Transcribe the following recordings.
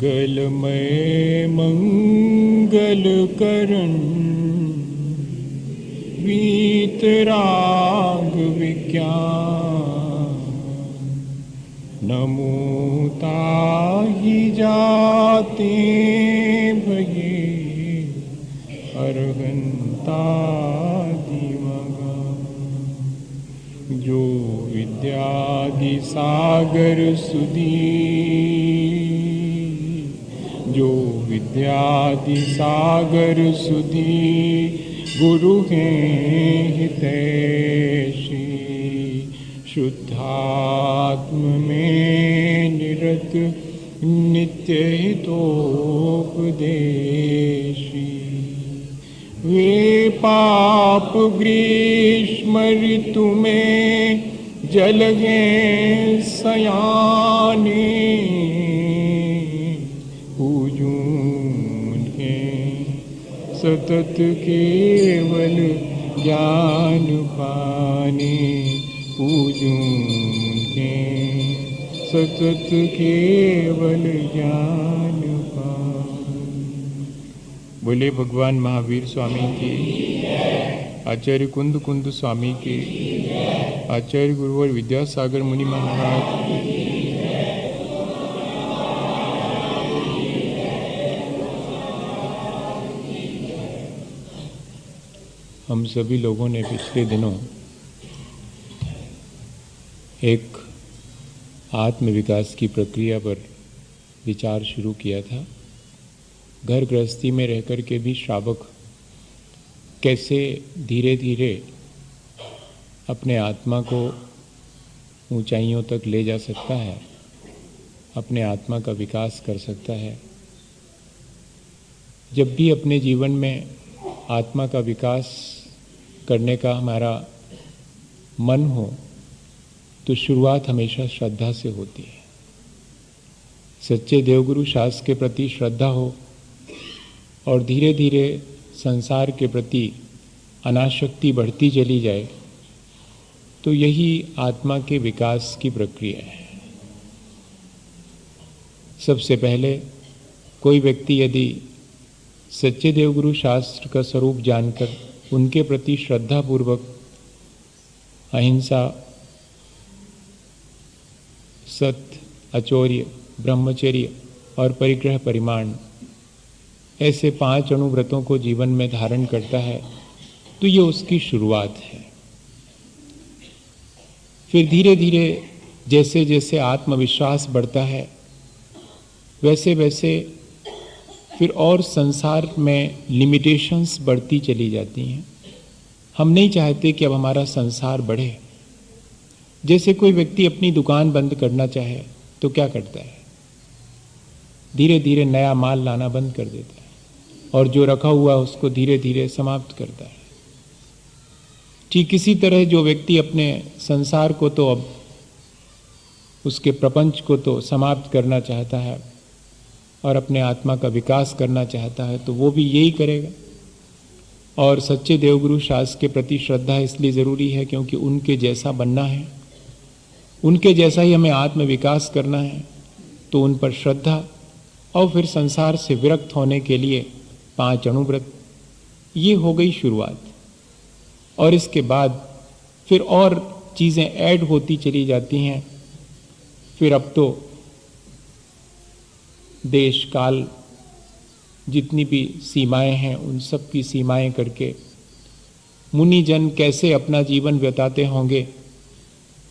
मंगलमय मंगल करण वीतराग विज्ञान नमो ताहि जाते भये अर्हंता दिमगा जो विद्यादि सागर सुधी जो विद्यादि सागर सुधी गुरु हैं हितैषी शुद्धात्म में निरत नित्य हितोपदेशी वे पाप ग्रीष्म ऋतु में जलगे सयाने पूजूं के सतत केवल ज्ञान पाने पूजूं के सतत केवल ज्ञान पाने। बोले भगवान महावीर स्वामी की, आचार्य कुंद कुंद स्वामी की, आचार्य गुरुवर विद्यासागर मुनि महाराज। हम सभी लोगों ने पिछले दिनों एक आत्म विकास की प्रक्रिया पर विचार शुरू किया था। घर गृहस्थी में रहकर के भी श्रावक कैसे धीरे धीरे अपने आत्मा को ऊंचाइयों तक ले जा सकता है, अपने आत्मा का विकास कर सकता है। जब भी अपने जीवन में आत्मा का विकास करने का हमारा मन हो तो शुरुआत हमेशा श्रद्धा से होती है। सच्चे देवगुरु शास्त्र के प्रति श्रद्धा हो और धीरे धीरे संसार के प्रति अनासक्ति बढ़ती चली जाए तो यही आत्मा के विकास की प्रक्रिया है। सबसे पहले कोई व्यक्ति यदि सच्चे देवगुरु शास्त्र का स्वरूप जानकर उनके प्रति श्रद्धापूर्वक अहिंसा, सत्य, अचौर्य, ब्रह्मचर्य और परिग्रह परिमाण ऐसे 5 अणुव्रतों को जीवन में धारण करता है तो ये उसकी शुरुआत है। फिर धीरे धीरे जैसे जैसे आत्मविश्वास बढ़ता है वैसे वैसे फिर और संसार में लिमिटेशंस बढ़ती चली जाती हैं। हम नहीं चाहते कि अब हमारा संसार बढ़े। जैसे कोई व्यक्ति अपनी दुकान बंद करना चाहे तो क्या करता है, धीरे धीरे नया माल लाना बंद कर देता है और जो रखा हुआ उसको धीरे धीरे समाप्त करता है। ठीक इसी तरह जो व्यक्ति अपने संसार को तो अब उसके प्रपंच को तो समाप्त करना चाहता है और अपने आत्मा का विकास करना चाहता है तो वो भी यही करेगा। और सच्चे देवगुरु शास्त्र के प्रति श्रद्धा इसलिए ज़रूरी है क्योंकि उनके जैसा बनना है, उनके जैसा ही हमें आत्म विकास करना है। तो उन पर श्रद्धा और फिर संसार से विरक्त होने के लिए 5 अणुव्रत, ये हो गई शुरुआत। और इसके बाद फिर और चीज़ें ऐड होती चली जाती हैं। फिर अब तो देश काल जितनी भी सीमाएं हैं उन सब की सीमाएं करके मुनि जन कैसे अपना जीवन बिताते होंगे,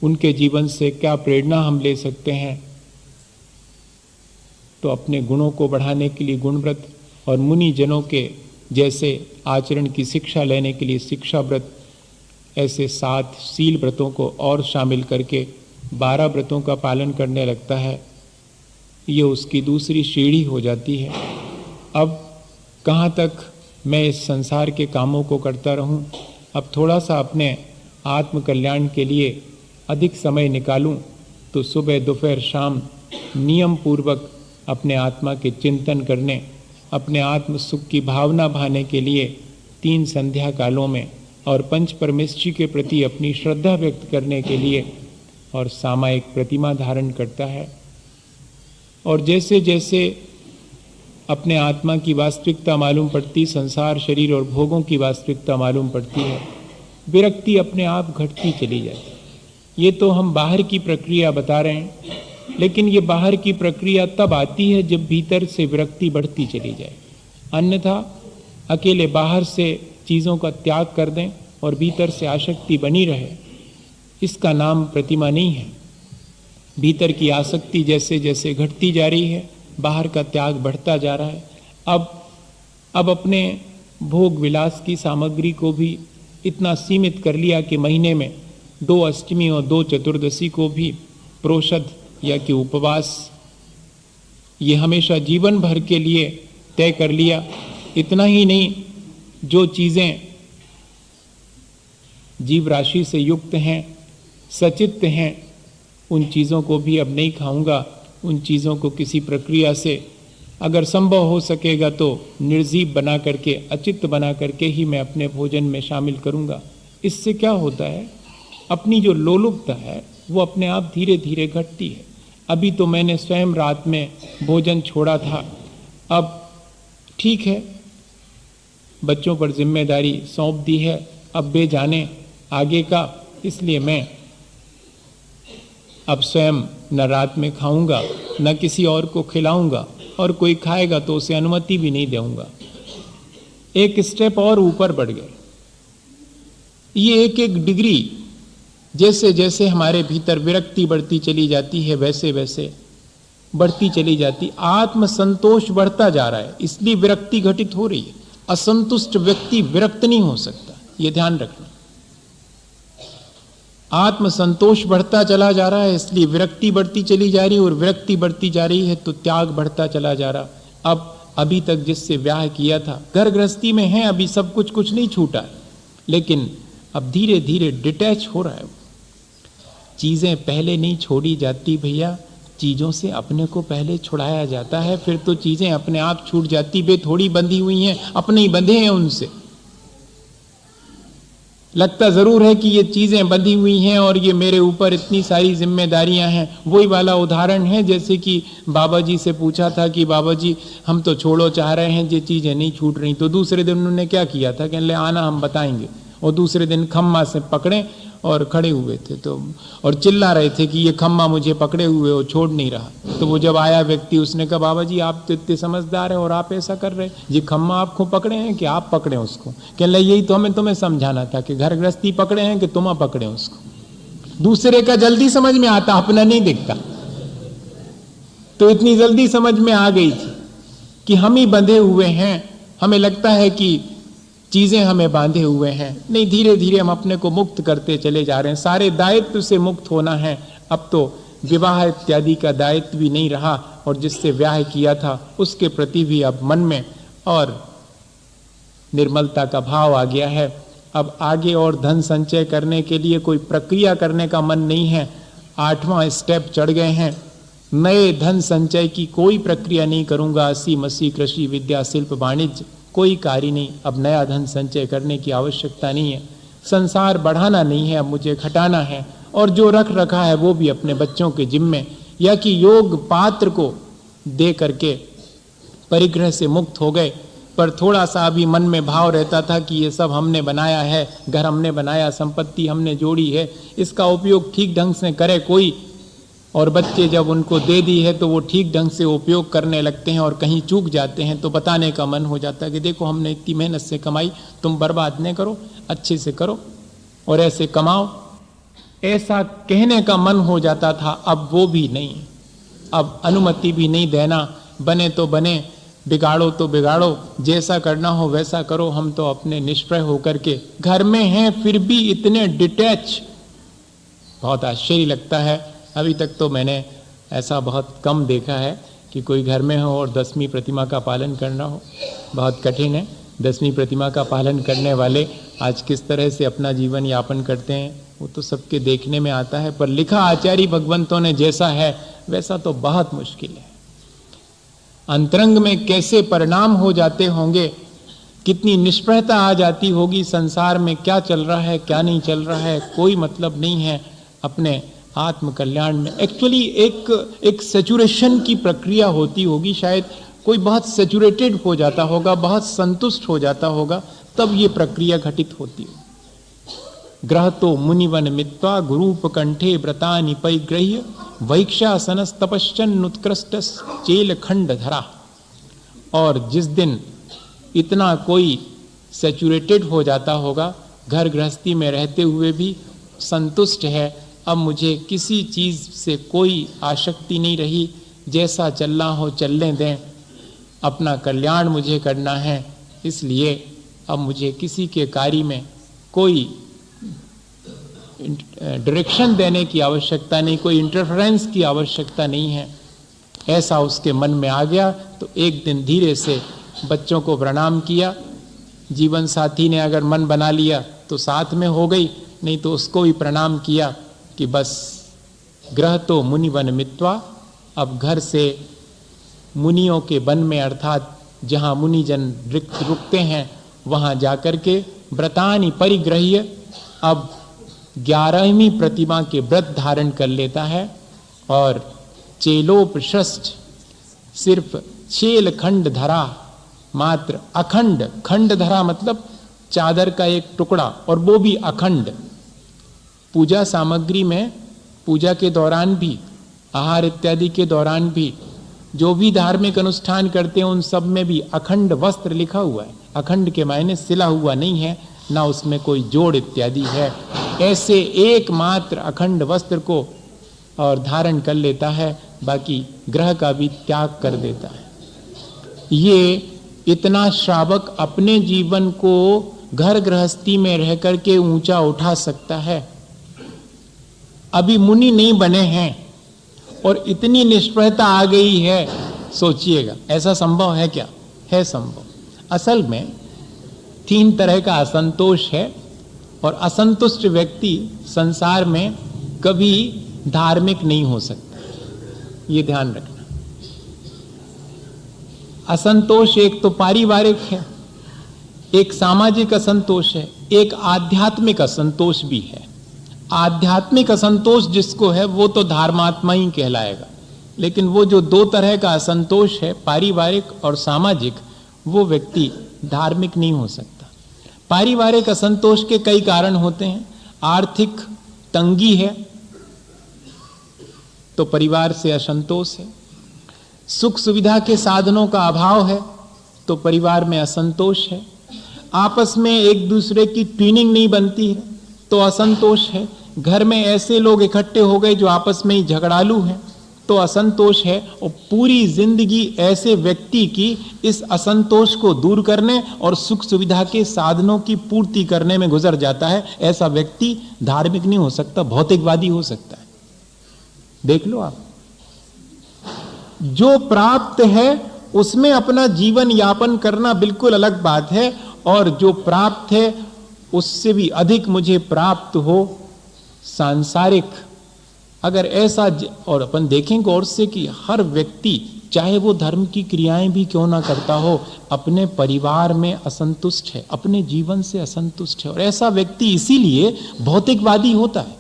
उनके जीवन से क्या प्रेरणा हम ले सकते हैं, तो अपने गुणों को बढ़ाने के लिए गुणव्रत और मुनि जनों के जैसे आचरण की शिक्षा लेने के लिए शिक्षा व्रत, ऐसे 7 शील व्रतों को और शामिल करके 12 व्रतों का पालन करने लगता है। ये उसकी दूसरी सीढ़ी हो जाती है। अब कहाँ तक मैं इस संसार के कामों को करता रहूं, अब थोड़ा सा अपने आत्म कल्याण के लिए अधिक समय निकालूं तो सुबह दोपहर शाम नियम पूर्वक अपने आत्मा के चिंतन करने, अपने आत्म सुख की भावना भाने के लिए 3 संध्या कालों में और पंच परमेष्ठी के प्रति अपनी श्रद्धा व्यक्त करने के लिए और सामायिक प्रतिमा धारण करता है। और जैसे जैसे अपने आत्मा की वास्तविकता मालूम पड़ती, संसार शरीर और भोगों की वास्तविकता मालूम पड़ती है, विरक्ति अपने आप घटती चली जाती है। ये तो हम बाहर की प्रक्रिया बता रहे हैं, लेकिन ये बाहर की प्रक्रिया तब आती है जब भीतर से विरक्ति बढ़ती चली जाए। अन्यथा अकेले बाहर से चीज़ों का त्याग कर दें और भीतर से आसक्ति बनी रहे, इसका नाम प्रतिमा नहीं है। भीतर की आसक्ति जैसे जैसे घटती जा रही है, बाहर का त्याग बढ़ता जा रहा है। अब अपने भोग विलास की सामग्री को भी इतना सीमित कर लिया कि महीने में 2 अष्टमी और 2 चतुर्दशी को भी प्रोषद या कि उपवास, ये हमेशा जीवन भर के लिए तय कर लिया। इतना ही नहीं, जो चीज़ें जीव राशि से युक्त हैं, सचित्त हैं, उन चीज़ों को भी अब नहीं खाऊंगा। उन चीज़ों को किसी प्रक्रिया से अगर संभव हो सकेगा तो निर्जीव बना करके, अचित्त बना करके ही मैं अपने भोजन में शामिल करूंगा। इससे क्या होता है, अपनी जो लोलुपता है वो अपने आप धीरे धीरे घटती है। अभी तो मैंने स्वयं रात में भोजन छोड़ा था, अब ठीक है, बच्चों पर जिम्मेदारी सौंप दी है, अब वे जाने आगे का, इसलिए मैं अब स्वयं न रात में खाऊंगा न किसी और को खिलाऊंगा, और कोई खाएगा तो उसे अनुमति भी नहीं दूंगा। एक स्टेप और ऊपर बढ़ गए। ये एक एक डिग्री, जैसे जैसे हमारे भीतर विरक्ति बढ़ती चली जाती है वैसे वैसे बढ़ती चली जाती, आत्मसंतोष बढ़ता जा रहा है, इसलिए विरक्ति घटित हो रही है। असंतुष्ट व्यक्ति विरक्त नहीं हो सकता, ये ध्यान रखना। आत्मसंतोष बढ़ता चला जा रहा है, इसलिए विरक्ति बढ़ती चली जा रही है, और विरक्ति बढ़ती जा रही है तो त्याग बढ़ता चला जा रहा। अब अभी तक जिससे ब्याह किया था, घर गृहस्थी में है, अभी सब कुछ नहीं छूटा है, लेकिन अब धीरे धीरे डिटैच हो रहा है। चीजें पहले नहीं छोड़ी जाती भैया, चीजों से अपने को पहले छुड़ाया जाता है, फिर तो चीजें अपने आप छूट जाती। वे थोड़ी बंधी हुई हैं, अपने ही बंधे हैं उनसे। लगता जरूर है कि ये चीजें बंधी हुई हैं और ये मेरे ऊपर इतनी सारी जिम्मेदारियां हैं। वही वाला उदाहरण है जैसे कि बाबा जी से पूछा था कि बाबा जी हम तो छोड़ो चाह रहे हैं, ये चीजें नहीं छूट रही। तो दूसरे दिन उन्होंने क्या किया था, कहने आना हम बताएंगे, और दूसरे दिन खम्मा से पकड़े और खड़े हुए थे तो, और चिल्ला रहे थे कि ये खम्मा मुझे पकड़े हुए हो, छोड़ नहीं रहा। तो वो जब आया व्यक्ति, उसने कहा बाबा जी आप तो इतने समझदार हैं और आप ऐसा कर रहे, ये खम्मा आपको पकड़े हैं कि आप पकड़े उसको? कहने लगे यही तो हमें तुम्हें समझाना था कि घर गृहस्थी पकड़े हैं कि तुम पकड़े उसको। दूसरे का जल्दी समझ में आता, अपना नहीं दिखता। तो इतनी जल्दी समझ में आ गई थी कि हम ही बंधे हुए हैं। हमें लगता है कि चीजें हमें बांधे हुए हैं, नहीं, धीरे धीरे हम अपने को मुक्त करते चले जा रहे हैं। सारे दायित्व से मुक्त होना है। अब तो विवाह इत्यादि का दायित्व भी नहीं रहा, और जिससे ब्याह किया था उसके प्रति भी अब मन में और निर्मलता का भाव आ गया है। अब आगे और धन संचय करने के लिए कोई प्रक्रिया करने का मन नहीं है। 8वां स्टेप चढ़ गए हैं। नए धन संचय की कोई प्रक्रिया नहीं करूंगा। 80 मसी कृषि विद्या शिल्प वाणिज्य कोई कार्य नहीं, अब नया धन संचय करने की आवश्यकता नहीं है। संसार बढ़ाना नहीं है, अब मुझे घटाना है। और जो रख रखा है वो भी अपने बच्चों के जिम्मे, या कि योग पात्र को दे करके परिग्रह से मुक्त हो गए। पर थोड़ा सा अभी मन में भाव रहता था कि ये सब हमने बनाया है, घर हमने बनाया, संपत्ति हमने जोड़ी है, इसका उपयोग ठीक ढंग से करे कोई। और बच्चे जब उनको दे दी है तो वो ठीक ढंग से उपयोग करने लगते हैं, और कहीं चूक जाते हैं तो बताने का मन हो जाता है कि देखो हमने इतनी मेहनत से कमाई, तुम बर्बाद नहीं करो, अच्छे से करो और ऐसे कमाओ। ऐसा कहने का मन हो जाता था, अब वो भी नहीं। अब अनुमति भी नहीं देना, बने तो बने, बिगाड़ो तो बिगाड़ो, जैसा करना हो वैसा करो। हम तो अपने निष्प्रय होकर के घर में हैं, फिर भी इतने डिटैच, बहुत आश्चर्य लगता है। अभी तक तो मैंने ऐसा बहुत कम देखा है कि कोई घर में हो और 10वीं प्रतिमा का पालन करना हो। बहुत कठिन है। 10वीं प्रतिमा का पालन करने वाले आज किस तरह से अपना जीवन यापन करते हैं वो तो सबके देखने में आता है, पर लिखा आचार्य भगवंतों ने जैसा है वैसा तो बहुत मुश्किल है। अंतरंग में कैसे परिणाम हो जाते होंगे, कितनी निष्प्रहता आ जाती होगी, संसार में क्या चल रहा है क्या नहीं चल रहा है कोई मतलब नहीं है अपने आत्म कल्याण में। एक्चुअली एक सैचुरेशन की प्रक्रिया होती होगी, शायद कोई बहुत सैचुरेटेड हो जाता होगा, बहुत संतुष्ट हो जाता होगा, तब ये प्रक्रिया घटित होती है। ग्रह तो मुनिवन मित्वा गुरूप कंठे व्रतानि परिग्रह्य वैक्षासनस तपश्चन उत्कृष्ट चेल खंड धरा। और जिस दिन इतना कोई सैचुरेटेड हो जाता होगा, घर गृहस्थी में रहते हुए भी संतुष्ट है, अब मुझे किसी चीज़ से कोई आसक्ति नहीं रही, जैसा चलना हो चलने दें, अपना कल्याण मुझे करना है, इसलिए अब मुझे किसी के कार्य में कोई डायरेक्शन देने की आवश्यकता नहीं, कोई इंटरफेरेंस की आवश्यकता नहीं है, ऐसा उसके मन में आ गया। तो एक दिन धीरे से बच्चों को प्रणाम किया, जीवन साथी ने अगर मन बना लिया तो साथ में हो गई, नहीं तो उसको भी प्रणाम किया कि बस ग्रह तो मुनिवन मित्वा, अब घर से मुनियों के वन में, अर्थात जहाँ मुनिजन रुकते हैं वहाँ जाकर के व्रतानि परिग्रह्य, अब 11वीं प्रतिमा के व्रत धारण कर लेता है। और चेलोपश्रष्ट, सिर्फ चेल खंड धरा, मात्र अखंड, खंड धरा मतलब चादर का एक टुकड़ा, और वो भी अखंड। पूजा सामग्री में, पूजा के दौरान भी, आहार इत्यादि के दौरान भी, जो भी धार्मिक अनुष्ठान करते हैं उन सब में भी अखंड वस्त्र लिखा हुआ है। अखंड के मायने सिला हुआ नहीं है, ना उसमें कोई जोड़ इत्यादि है। ऐसे एकमात्र अखंड वस्त्र को और धारण कर लेता है, बाकी ग्रह का भी त्याग कर देता है। ये इतना श्रावक अपने जीवन को घर गृहस्थी में रह करके ऊंचा उठा सकता है। अभी मुनि नहीं बने हैं और इतनी निष्प्रहता आ गई है, सोचिएगा ऐसा संभव है क्या? है संभव। असल में 3 तरह का असंतोष है, और असंतुष्ट व्यक्ति संसार में कभी धार्मिक नहीं हो सकता, ये ध्यान रखना। असंतोष एक तो पारिवारिक है, एक सामाजिक असंतोष है, एक आध्यात्मिक असंतोष भी है। आध्यात्मिक असंतोष जिसको है वो तो धर्मात्मा ही कहलाएगा, लेकिन वो जो 2 तरह का असंतोष है, पारिवारिक और सामाजिक, वो व्यक्ति धार्मिक नहीं हो सकता। पारिवारिक असंतोष के कई कारण होते हैं। आर्थिक तंगी है तो परिवार से असंतोष है, सुख सुविधा के साधनों का अभाव है तो परिवार में असंतोष है, आपस में एक दूसरे की ट्यूनिंग नहीं बनती है तो असंतोष है, घर में ऐसे लोग इकट्ठे हो गए जो आपस में ही झगड़ालू हैं तो असंतोष है। और पूरी जिंदगी ऐसे व्यक्ति की इस असंतोष को दूर करने और सुख सुविधा के साधनों की पूर्ति करने में गुजर जाता है, ऐसा व्यक्ति धार्मिक नहीं हो सकता, भौतिकवादी हो सकता है। देख लो आप, जो प्राप्त है उसमें अपना जीवन यापन करना बिल्कुल अलग बात है, और जो प्राप्त है उससे भी अधिक मुझे प्राप्त हो सांसारिक, अगर ऐसा, और अपन देखें गौर से कि हर व्यक्ति चाहे वो धर्म की क्रियाएं भी क्यों ना करता हो, अपने परिवार में असंतुष्ट है, अपने जीवन से असंतुष्ट है, और ऐसा व्यक्ति इसीलिए भौतिकवादी होता है,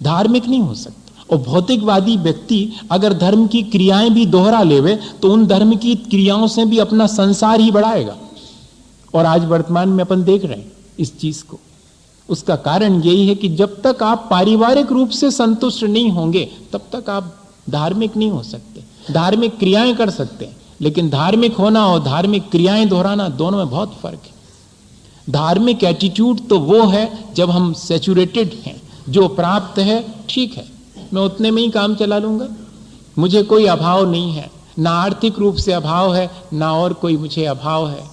धार्मिक नहीं हो सकता। और भौतिकवादी व्यक्ति अगर धर्म की क्रियाएं भी दोहरा लेवे तो उन धर्म की क्रियाओं से भी अपना संसार ही बढ़ाएगा, और आज वर्तमान में अपन देख रहे हैं इस चीज को। उसका कारण यही है कि जब तक आप पारिवारिक रूप से संतुष्ट नहीं होंगे तब तक आप धार्मिक नहीं हो सकते। धार्मिक क्रियाएं कर सकते हैं, लेकिन धार्मिक होना और धार्मिक क्रियाएं दोहराना दोनों में बहुत फर्क है। धार्मिक एटीट्यूड तो वो है जब हम सैचुरेटेड हैं, जो प्राप्त है ठीक है, मैं उतने में ही काम चला लूंगा, मुझे कोई अभाव नहीं है, ना आर्थिक रूप से अभाव है ना और कोई मुझे अभाव है।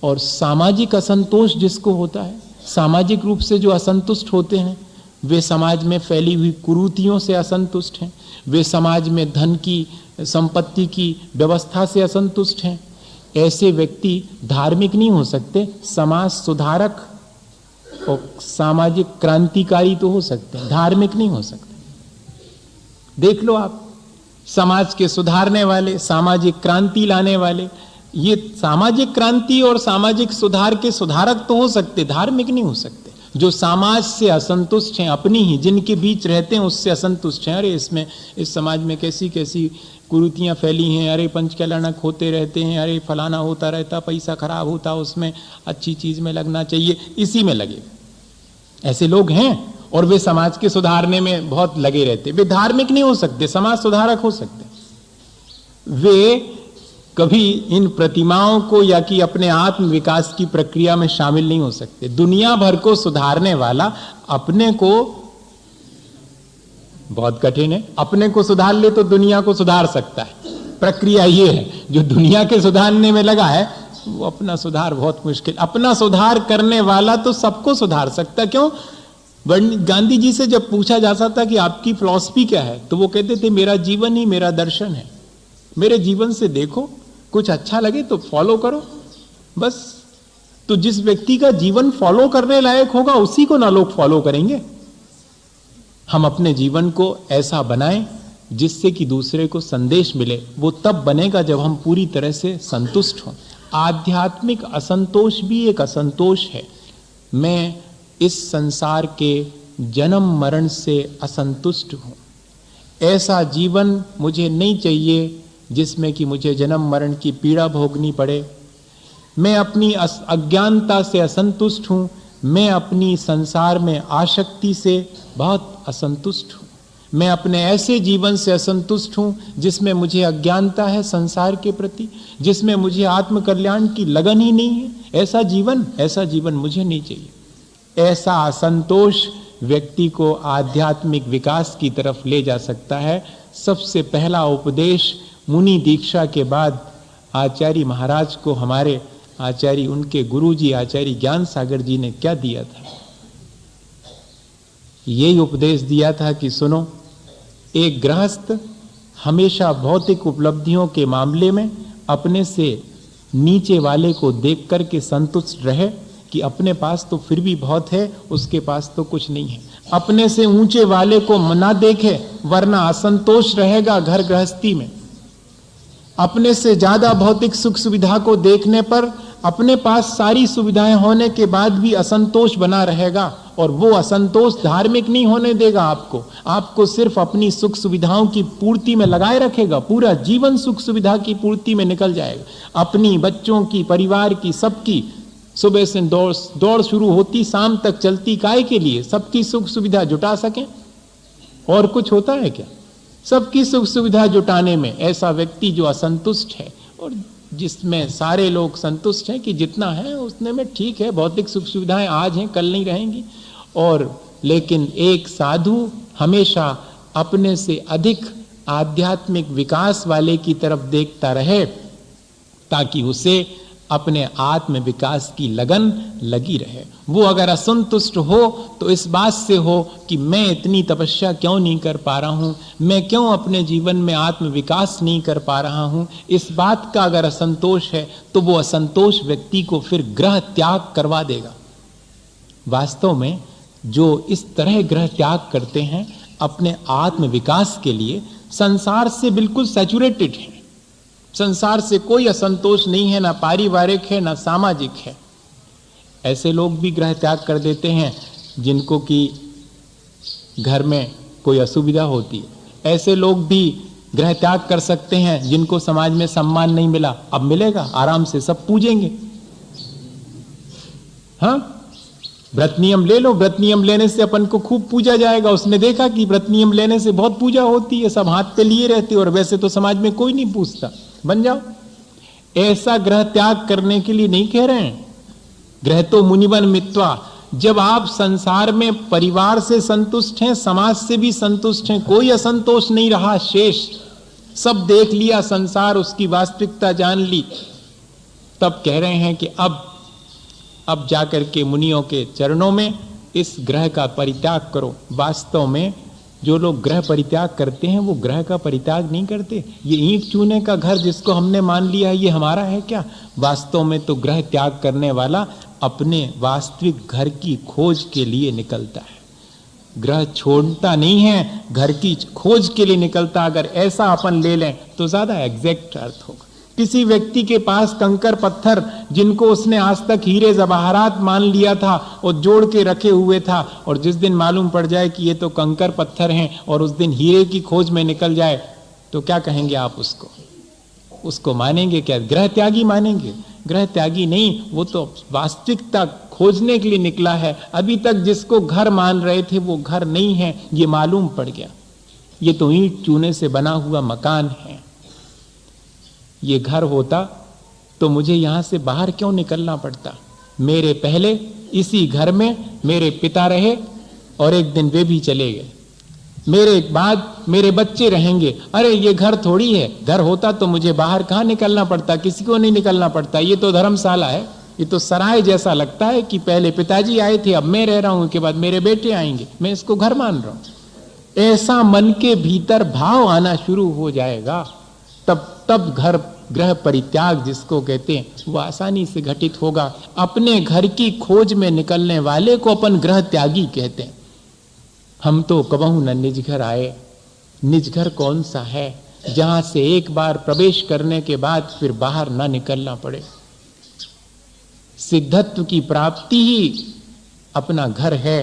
और सामाजिक असंतोष जिसको होता है, सामाजिक रूप से जो असंतुष्ट होते हैं वे समाज में फैली हुई कुरीतियों से असंतुष्ट हैं, वे समाज में धन की, संपत्ति की व्यवस्था से असंतुष्ट हैं। ऐसे व्यक्ति धार्मिक नहीं हो सकते, समाज सुधारक और सामाजिक क्रांतिकारी तो हो सकते हैं, धार्मिक नहीं हो सकते। देख लो आप, समाज के सुधारने वाले, सामाजिक क्रांति लाने वाले, ये सामाजिक क्रांति और सामाजिक सुधार के सुधारक तो हो सकते, धार्मिक नहीं हो सकते। जो समाज से असंतुष्ट हैं, अपनी ही जिनके बीच रहते हैं उससे असंतुष्ट हैं। अरे इसमें इस समाज में कैसी कैसी कुरीतियाँ फैली हैं, अरे पंचकल्याणक होते रहते हैं, अरे फलाना होता रहता, पैसा खराब होता, उसमें अच्छी चीज़ में लगना चाहिए, इसी में लगे। ऐसे लोग हैं और वे समाज के सुधारने में बहुत लगे रहते। वे धार्मिक नहीं हो सकते, समाज सुधारक हो सकते। वे कभी इन प्रतिमाओं को या कि अपने आत्म विकास की प्रक्रिया में शामिल नहीं हो सकते। दुनिया भर को सुधारने वाला अपने को बहुत कठिन है। अपने को सुधार ले तो दुनिया को सुधार सकता है। प्रक्रिया ये है, जो दुनिया के सुधारने में लगा है वो अपना सुधार बहुत मुश्किल। अपना सुधार करने वाला तो सबको सुधार सकता है। क्यों? गांधी जी से जब पूछा जाता था कि आपकी फिलॉसफी क्या है, तो वो कहते थे मेरा जीवन ही मेरा दर्शन है। मेरे जीवन से देखो, कुछ अच्छा लगे तो फॉलो करो, बस। तो जिस व्यक्ति का जीवन फॉलो करने लायक होगा उसी को ना लोग फॉलो करेंगे। हम अपने जीवन को ऐसा बनाएं जिससे कि दूसरे को संदेश मिले। वो तब बनेगा जब हम पूरी तरह से संतुष्ट हों। आध्यात्मिक असंतोष भी एक असंतोष है। मैं इस संसार के जन्म मरण से असंतुष्ट हूं। ऐसा जीवन मुझे नहीं चाहिए जिसमें कि मुझे जन्म मरण की पीड़ा भोगनी पड़े। मैं अपनी अज्ञानता से असंतुष्ट हूं। मैं अपनी संसार में आसक्ति से बहुत असंतुष्ट हूं। मैं अपने ऐसे जीवन से असंतुष्ट हूं जिसमें मुझे अज्ञानता है संसार के प्रति, जिसमें मुझे आत्म कल्याण की लगन ही नहीं है। ऐसा जीवन मुझे नहीं चाहिए। ऐसा असंतोष व्यक्ति को आध्यात्मिक विकास की तरफ ले जा सकता है। सबसे पहला उपदेश मुनि दीक्षा के बाद आचार्य महाराज को हमारे आचार्य, उनके गुरुजी आचार्य ज्ञान सागर जी ने क्या दिया था? यही उपदेश दिया था कि सुनो, एक गृहस्थ हमेशा भौतिक उपलब्धियों के मामले में अपने से नीचे वाले को देख करके संतुष्ट रहे कि अपने पास तो फिर भी बहुत है, उसके पास तो कुछ नहीं है। अपने से ऊंचे वाले को ना देखे, वरना असंतोष रहेगा घर गृहस्थी में। अपने से ज्यादा भौतिक सुख सुविधा को देखने पर अपने पास सारी सुविधाएं होने के बाद भी असंतोष बना रहेगा, और वो असंतोष धार्मिक नहीं होने देगा। आपको सिर्फ अपनी सुख सुविधाओं की पूर्ति में लगाए रखेगा। पूरा जीवन सुख सुविधा की पूर्ति में निकल जाएगा। अपनी, बच्चों की, परिवार की, सबकी। सुबह से दौड़ शुरू होती, शाम तक चलती, काय के लिए? सबकी सुख सुविधा जुटा सकें। और कुछ होता है क्या? सबकी सुख सुविधा जुटाने में ऐसा व्यक्ति जो असंतुष्ट है, और जिसमें सारे लोग संतुष्ट हैं कि जितना है उतने में ठीक है, भौतिक सुख सुविधाएं आज हैं कल नहीं रहेंगी, और लेकिन एक साधु हमेशा अपने से अधिक आध्यात्मिक विकास वाले की तरफ देखता रहे, ताकि उसे अपने आत्म विकास की लगन लगी रहे। वो अगर असंतुष्ट हो तो इस बात से हो कि मैं इतनी तपस्या क्यों नहीं कर पा रहा हूं, मैं क्यों अपने जीवन में आत्म विकास नहीं कर पा रहा हूं, इस बात का अगर असंतोष है तो वो असंतोष व्यक्ति को फिर ग्रह त्याग करवा देगा। वास्तव में जो इस तरह ग्रह त्याग करते हैं अपने आत्म विकास के लिए, संसार से बिल्कुल सैचुरेटेड है, संसार से कोई असंतोष नहीं है, ना पारिवारिक है ना सामाजिक है। ऐसे लोग भी ग्रह त्याग कर देते हैं जिनको कि घर में कोई असुविधा होती है। ऐसे लोग भी ग्रह त्याग कर सकते हैं जिनको समाज में सम्मान नहीं मिला, अब मिलेगा, आराम से सब पूजेंगे। हाँ, व्रत नियम ले लो, व्रत नियम लेने से अपन को खूब पूजा जाएगा। उसने देखा कि व्रत नियम लेने से बहुत पूजा होती है, सब हाथ पे लिए रहते, और वैसे तो समाज में कोई नहीं पूछता, बन जाओ। ऐसा ग्रह त्याग करने के लिए नहीं कह रहे हैं। ग्रह तो मुनिवन मित्वा। जब आप संसार में परिवार से संतुष्ट हैं, समाज से भी संतुष्ट हैं, कोई असंतोष नहीं रहा शेष, सब देख लिया संसार, उसकी वास्तविकता जान ली, तब कह रहे हैं कि अब जाकर के मुनियों के चरणों में इस ग्रह का परित्याग करो। वास्तव में जो लोग ग्रह परित्याग करते हैं वो ग्रह का परित्याग नहीं करते। ये ईंट चूने का घर जिसको हमने मान लिया है ये हमारा है क्या? वास्तव में तो ग्रह त्याग करने वाला अपने वास्तविक घर की खोज के लिए निकलता है। ग्रह छोड़ता नहीं है, घर की खोज के लिए निकलता। अगर ऐसा अपन ले लें तो ज्यादा एग्जैक्ट अर्थ होगा। किसी व्यक्ति के पास कंकर पत्थर जिनको उसने आज तक हीरे जवाहरात मान लिया था और जोड़ के रखे हुए था, और जिस दिन मालूम पड़ जाए कि ये तो कंकर पत्थर हैं और उस दिन हीरे की खोज में निकल जाए, तो क्या कहेंगे आप उसको मानेंगे क्या? ग्रह त्यागी मानेंगे? ग्रह त्यागी नहीं, वो तो वास्तविकता खोजने के लिए निकला है। अभी तक जिसको घर मान रहे थे वो घर नहीं है, ये मालूम पड़ गया। ये तो ईंट चूने से बना हुआ मकान है। ये घर होता तो मुझे यहां से बाहर क्यों निकलना पड़ता? मेरे पहले इसी घर में मेरे पिता रहे और एक दिन वे भी चले गए। मेरे बाद मेरे बच्चे रहेंगे। अरे ये घर थोड़ी है, घर होता तो मुझे बाहर कहाँ निकलना पड़ता, किसी को नहीं निकलना पड़ता। ये तो धर्मशाला है, ये तो सराय जैसा लगता है कि पहले पिताजी आए थे, अब मैं रह रहा हूं, उसके बाद मेरे बेटे आएंगे, मैं इसको घर मान रहा हूं। ऐसा मन के भीतर भाव आना शुरू हो जाएगा, तब घर ग्रह परित्याग जिसको कहते हैं वो आसानी से घटित होगा। अपने घर की खोज में निकलने वाले को अपन ग्रह त्यागी कहते हैं। हम तो कबहू न निज घर आए। निज घर कौन सा है जहां से एक बार प्रवेश करने के बाद फिर बाहर ना निकलना पड़े? सिद्धत्व की प्राप्ति ही अपना घर है।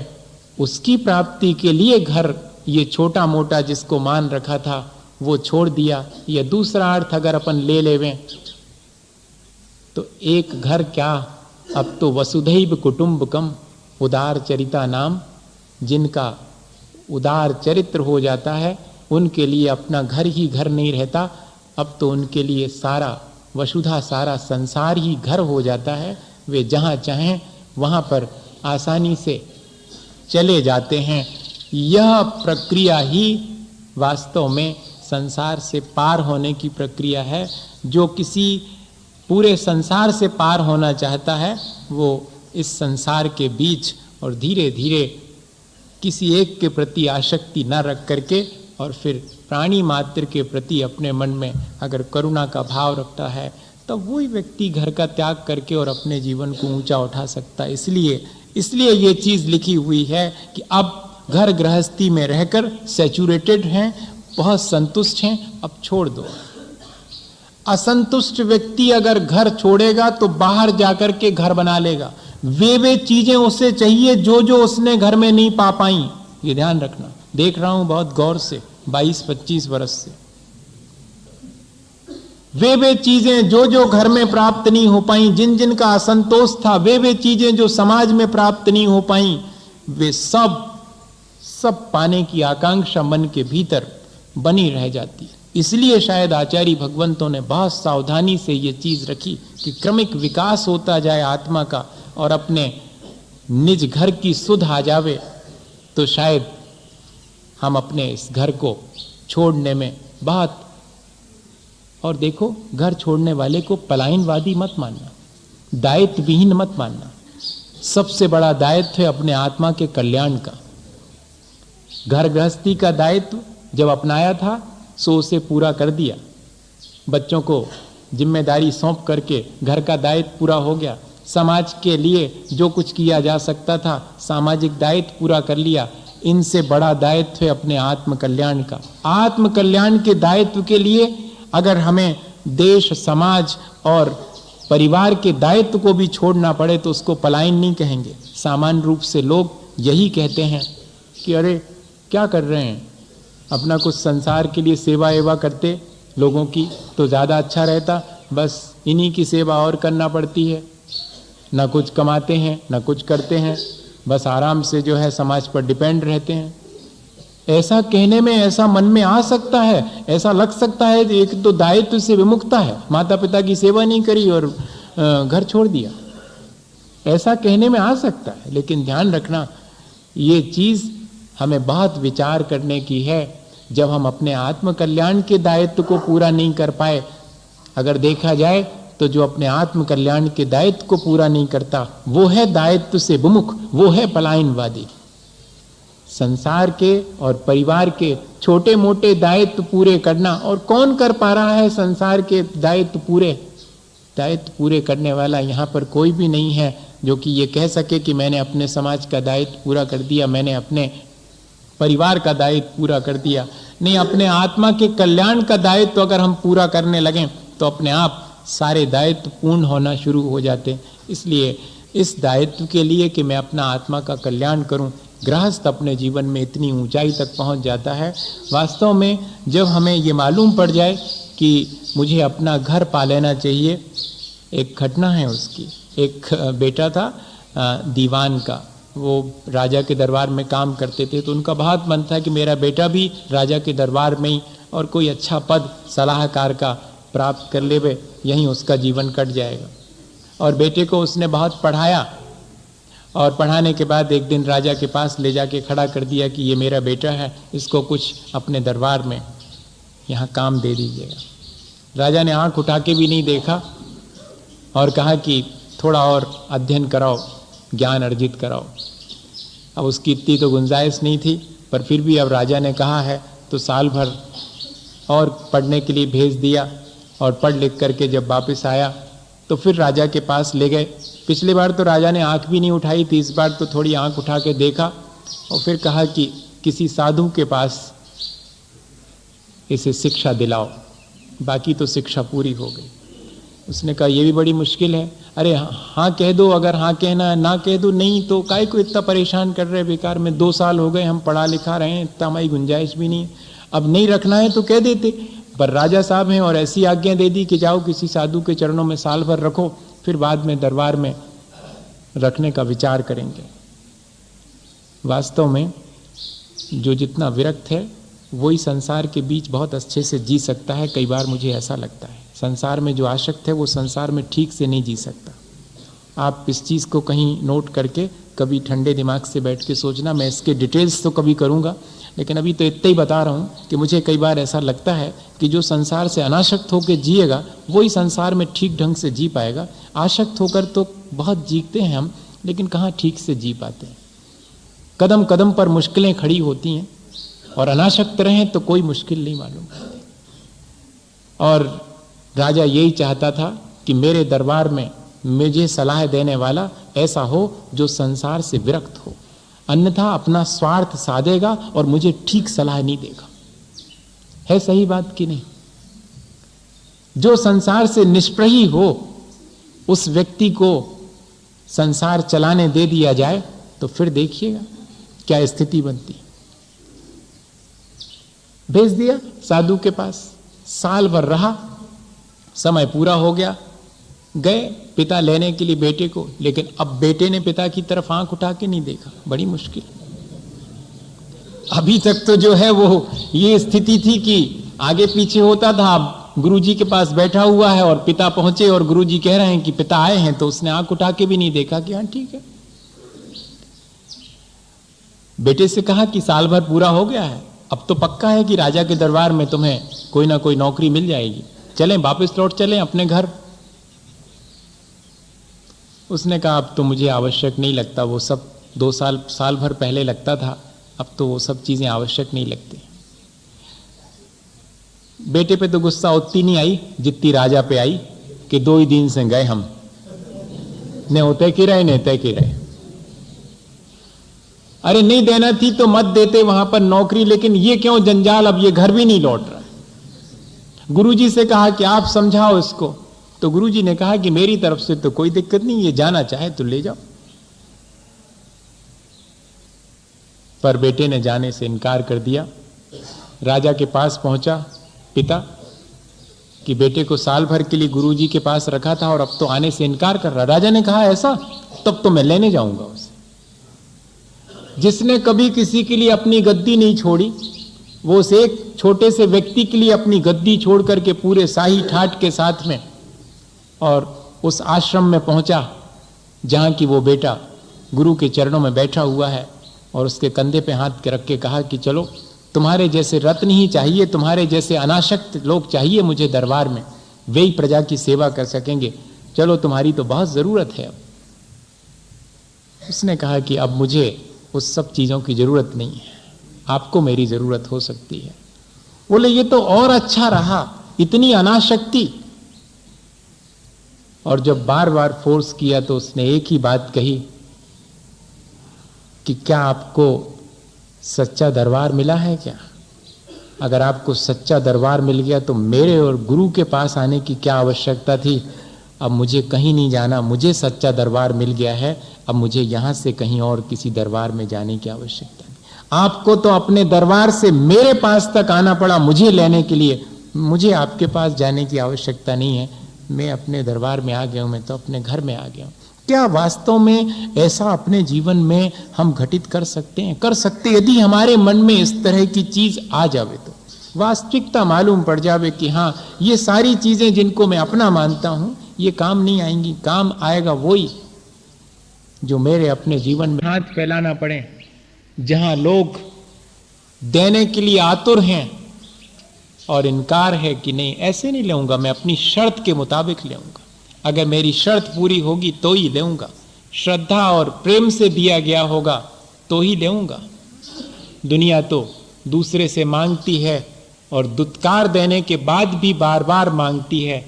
उसकी प्राप्ति के लिए घर ये छोटा मोटा जिसको मान रखा था वो छोड़ दिया। या दूसरा अर्थ अगर अपन ले लेवें तो एक घर क्या, अब तो वसुधैव कुटुंबकम उदार चरिता नाम, जिनका उदार चरित्र हो जाता है उनके लिए अपना घर ही घर नहीं रहता। अब तो उनके लिए सारा वसुधा, सारा संसार ही घर हो जाता है। वे जहाँ चाहें वहाँ पर आसानी से चले जाते हैं। यह प्रक्रिया ही वास्तव में संसार से पार होने की प्रक्रिया है। जो किसी पूरे संसार से पार होना चाहता है वो इस संसार के बीच और धीरे धीरे किसी एक के प्रति आसक्ति न रख करके और फिर प्राणी मात्र के प्रति अपने मन में अगर करुणा का भाव रखता है तब वही व्यक्ति घर का त्याग करके और अपने जीवन को ऊंचा उठा सकता है। इसलिए ये चीज लिखी हुई है कि अब घर गृहस्थी में रहकर सैचुरेटेड हैं, बहुत संतुष्ट हैं, अब छोड़ दो। असंतुष्ट व्यक्ति अगर घर छोड़ेगा तो बाहर जाकर के घर बना लेगा। वे चीजें उसे चाहिए जो उसने घर में नहीं पा पाई। ये ध्यान रखना, देख रहा हूं बहुत गौर से 22-25 वर्ष से। वे चीजें जो घर में प्राप्त नहीं हो पाई, जिन का असंतोष था, वे चीजें जो समाज में प्राप्त नहीं हो पाई, वे सब पाने की आकांक्षा मन के भीतर बनी रह जाती है। इसलिए शायद आचार्य भगवंतों ने बहुत सावधानी से ये चीज रखी कि क्रमिक विकास होता जाए आत्मा का और अपने निज घर की सुध आ जावे तो शायद हम अपने इस घर को छोड़ने में बहुत। और देखो, घर छोड़ने वाले को पलायनवादी मत मानना, दायित्व विहीन मत मानना। सबसे बड़ा दायित्व है अपने आत्मा के कल्याण का। घर गृहस्थी का दायित्व जब अपनाया था सो उसे पूरा कर दिया। बच्चों को जिम्मेदारी सौंप करके घर का दायित्व पूरा हो गया। समाज के लिए जो कुछ किया जा सकता था सामाजिक दायित्व पूरा कर लिया। इनसे बड़ा दायित्व है अपने आत्म कल्याण का। आत्म कल्याण के दायित्व के लिए अगर हमें देश, समाज और परिवार के दायित्व को भी छोड़ना पड़े तो उसको पलायन नहीं कहेंगे। सामान्य रूप से लोग यही कहते हैं कि अरे क्या कर रहे हैं, अपना कुछ संसार के लिए सेवा एवा करते लोगों की तो ज़्यादा अच्छा रहता। बस इन्हीं की सेवा और करना पड़ती है, ना कुछ कमाते हैं ना कुछ करते हैं, बस आराम से जो है समाज पर डिपेंड रहते हैं। ऐसा कहने में ऐसा मन में आ सकता है, ऐसा लग सकता है कि एक तो दायित्व से विमुखता है, माता पिता की सेवा नहीं करी और घर छोड़ दिया, ऐसा कहने में आ सकता है। लेकिन ध्यान रखना, ये चीज़ हमें बहुत विचार करने की है। जब हम अपने आत्म कल्याण के दायित्व को पूरा नहीं कर पाए, अगर देखा जाए तो जो अपने आत्म कल्याण के दायित्व को पूरा नहीं करता वो है दायित्व से विमुख, वो है पलायनवादी। संसार के और परिवार के छोटे मोटे दायित्व पूरे करना, और कौन कर पा रहा है संसार के दायित्व पूरे करने वाला यहाँ पर कोई भी नहीं है जो कि ये कह सके कि मैंने अपने समाज का दायित्व पूरा कर दिया, मैंने अपने परिवार का दायित्व पूरा कर दिया। नहीं, अपने आत्मा के कल्याण का दायित्व अगर हम पूरा करने लगें तो अपने आप सारे दायित्व पूर्ण होना शुरू हो जाते हैं। इसलिए इस दायित्व के लिए कि मैं अपना आत्मा का कल्याण करूं, गृहस्थ अपने जीवन में इतनी ऊंचाई तक पहुंच जाता है। वास्तव में जब हमें ये मालूम पड़ जाए कि मुझे अपना घर पा लेना चाहिए। एक घटना है उसकी, एक बेटा था दीवान का, वो राजा के दरबार में काम करते थे, तो उनका बहुत मन था कि मेरा बेटा भी राजा के दरबार में ही और कोई अच्छा पद सलाहकार का प्राप्त कर लेवे, यहीं उसका जीवन कट जाएगा। और बेटे को उसने बहुत पढ़ाया और पढ़ाने के बाद एक दिन राजा के पास ले जाके खड़ा कर दिया कि ये मेरा बेटा है, इसको कुछ अपने दरबार में यहाँ काम दे दीजिएगा। राजा ने आंख उठा के भी नहीं देखा और कहा कि थोड़ा और अध्ययन कराओ, ज्ञान अर्जित कराओ। अब उसकी इतनी तो गुंजाइश नहीं थी, पर फिर भी अब राजा ने कहा है तो साल भर और पढ़ने के लिए भेज दिया। और पढ़ लिख करके जब वापस आया तो फिर राजा के पास ले गए। पिछली बार तो राजा ने आंख भी नहीं उठाई थी, इस बार तो थोड़ी आंख उठा के देखा और फिर कहा कि किसी साधु के पास इसे शिक्षा दिलाओ, बाकी तो शिक्षा पूरी हो गई। उसने कहा ये भी बड़ी मुश्किल है। अरे हाँ कह दो, अगर हाँ कहना है, ना कह दो नहीं तो काहे को इतना परेशान कर रहे बेकार में। 2 साल हो गए हम पढ़ा लिखा रहे हैं, इतना हमारी गुंजाइश भी नहीं, अब नहीं रखना है तो कह देते। पर राजा साहब हैं और ऐसी आज्ञा दे दी कि जाओ किसी साधु के चरणों में साल भर रखो, फिर बाद में दरबार में रखने का विचार करेंगे। वास्तव में जो जितना विरक्त है वही संसार के बीच बहुत अच्छे से जी सकता है। कई बार मुझे ऐसा लगता है संसार में जो आसक्त है वो संसार में ठीक से नहीं जी सकता। आप इस चीज़ को कहीं नोट करके कभी ठंडे दिमाग से बैठ के सोचना। मैं इसके डिटेल्स तो कभी करूँगा, लेकिन अभी तो इतना ही बता रहा हूँ कि मुझे कई बार ऐसा लगता है कि जो संसार से अनासक्त होकर जिएगा वही संसार में ठीक ढंग से जी पाएगा। आसक्त होकर तो बहुत जीते हैं हम, लेकिन कहाँ ठीक से जी पाते हैं। कदम कदम पर मुश्किलें खड़ी होती हैं और अनासक्त रहें तो कोई मुश्किल नहीं मालूम पड़ती। और राजा यही चाहता था कि मेरे दरबार में मुझे सलाह देने वाला ऐसा हो जो संसार से विरक्त हो, अन्यथा अपना स्वार्थ साधेगा और मुझे ठीक सलाह नहीं देगा। है सही बात कि नहीं? जो संसार से निष्प्रही हो उस व्यक्ति को संसार चलाने दे दिया जाए तो फिर देखिएगा क्या स्थिति बनती। भेज दिया साधु के पास, साल भर रहा, समय पूरा हो गया, गए पिता लेने के लिए बेटे को, लेकिन अब बेटे ने पिता की तरफ आंख उठा के नहीं देखा। बड़ी मुश्किल। अभी तक तो जो है वो ये स्थिति थी कि आगे पीछे होता था। अब गुरुजी के पास बैठा हुआ है और पिता पहुंचे और गुरुजी कह रहे हैं कि पिता आए हैं, तो उसने आंख उठा के भी नहीं देखा कि हाँ ठीक है। बेटे से कहा कि साल भर पूरा हो गया है, अब तो पक्का है कि राजा के दरबार में तुम्हें कोई ना कोई नौकरी मिल जाएगी, चलें वापस लौट चलें अपने घर। उसने कहा अब तो मुझे आवश्यक नहीं लगता, वो सब 2 साल भर पहले लगता था, अब तो वो सब चीजें आवश्यक नहीं लगती। बेटे पे तो गुस्सा उतनी नहीं आई जितनी राजा पे आई कि 2 ही दिन से गए हम, ने होते कि रहे ने तय कि रहे। अरे नहीं देना थी तो मत देते वहां पर नौकरी, लेकिन ये क्यों जंजाल, अब ये घर भी नहीं लौट रहा। गुरुजी से कहा कि आप समझाओ इसको, तो गुरुजी ने कहा कि मेरी तरफ से तो कोई दिक्कत नहीं, ये जाना चाहे तो ले जाओ। पर बेटे ने जाने से इनकार कर दिया। राजा के पास पहुंचा पिता कि बेटे को साल भर के लिए गुरुजी के पास रखा था और अब तो आने से इनकार कर रहा। राजा ने कहा ऐसा, तब तो मैं लेने जाऊंगा उसे। जिसने कभी किसी के लिए अपनी गद्दी नहीं छोड़ी, वो उस एक छोटे से व्यक्ति के लिए अपनी गद्दी छोड़ करके पूरे शाही ठाट के साथ में और उस आश्रम में पहुंचा जहां की वो बेटा गुरु के चरणों में बैठा हुआ है, और उसके कंधे पे हाथ के रख के कहा कि चलो तुम्हारे जैसे रत्न ही चाहिए, तुम्हारे जैसे अनासक्त लोग चाहिए मुझे दरबार में, वे ही प्रजा की सेवा कर सकेंगे, चलो तुम्हारी तो बहुत जरूरत है। अब उसने कहा कि अब मुझे उस सब चीजों की जरूरत नहीं है, आपको मेरी जरूरत हो सकती है। बोले ये तो और अच्छा रहा, इतनी अनाशक्ति। और जब बार बार फोर्स किया तो उसने एक ही बात कही कि क्या आपको सच्चा दरबार मिला है क्या? अगर आपको सच्चा दरबार मिल गया तो मेरे और गुरु के पास आने की क्या आवश्यकता थी। अब मुझे कहीं नहीं जाना, मुझे सच्चा दरबार मिल गया है, अब मुझे यहाँ से कहीं और किसी दरबार में जाने की आवश्यकता नहीं। आपको तो अपने दरबार से मेरे पास तक आना पड़ा मुझे लेने के लिए, मुझे आपके पास जाने की आवश्यकता नहीं है। मैं अपने दरबार में आ गया हूँ, मैं तो अपने घर में आ गया हूँ। क्या वास्तव में ऐसा अपने जीवन में हम घटित कर सकते हैं? कर सकते, यदि हमारे मन में इस तरह की चीज आ जावे तो वास्तविकता मालूम पड़ जावे कि हाँ, ये सारी चीजें जिनको मैं अपना मानता हूं ये काम नहीं आएंगी। काम आएगा वही जो मेरे अपने जीवन में हाथ फैलाना पड़े, जहां लोग देने के लिए आतुर हैं और इनकार है कि नहीं ऐसे नहीं लेऊंगा, मैं अपनी शर्त के मुताबिक लेऊंगा। अगर मेरी शर्त पूरी होगी तो ही लेऊंगा, श्रद्धा और प्रेम से दिया गया होगा तो ही लेऊंगा। दुनिया तो दूसरे से मांगती है और दुत्कार देने के बाद भी बार बार मांगती है।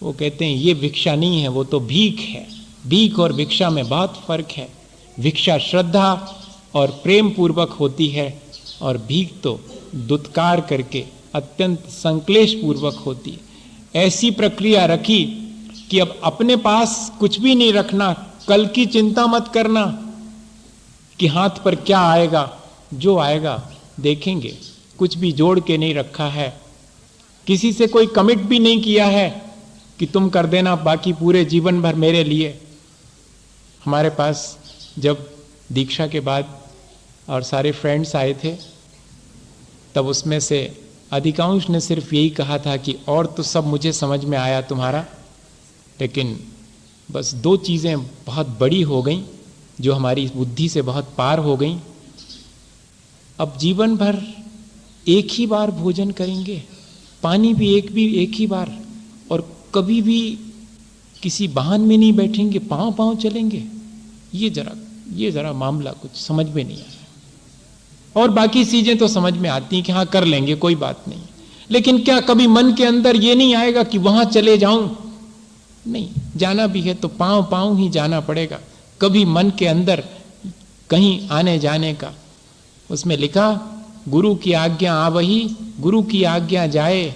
वो कहते हैं ये भिक्षा नहीं है, वो तो भीख है। भीख और भिक्षा में बहुत फर्क है। भिक्षा श्रद्धा और प्रेम पूर्वक होती है और भीख तो दुत्कार करके अत्यंत संक्लेश पूर्वक होती है। ऐसी प्रक्रिया रखी कि अब अपने पास कुछ भी नहीं रखना, कल की चिंता मत करना कि हाथ पर क्या आएगा, जो आएगा देखेंगे। कुछ भी जोड़ के नहीं रखा है, किसी से कोई कमिट भी नहीं किया है कि तुम कर देना बाकी पूरे जीवन भर मेरे लिए। हमारे पास जब दीक्षा के बाद और सारे फ्रेंड्स आए थे तब उसमें से अधिकांश ने सिर्फ यही कहा था कि और तो सब मुझे समझ में आया तुम्हारा, लेकिन बस 2 चीज़ें बहुत बड़ी हो गई जो हमारी बुद्धि से बहुत पार हो गई। अब जीवन भर एक ही बार भोजन करेंगे, पानी भी एक ही बार, और कभी भी किसी वाहन में नहीं बैठेंगे, पांव पांव चलेंगे। ये जरा मामला कुछ समझ में नहीं आया। और बाकी चीजें तो समझ में आती हैं कि हाँ कर लेंगे, कोई बात नहीं, लेकिन क्या कभी मन के अंदर ये नहीं आएगा कि वहां चले जाऊं? नहीं, जाना भी है तो पांव पांव ही जाना पड़ेगा। कभी मन के अंदर कहीं आने जाने का, उसमें लिखा गुरु की आज्ञा आवही गुरु की आज्ञा जाए,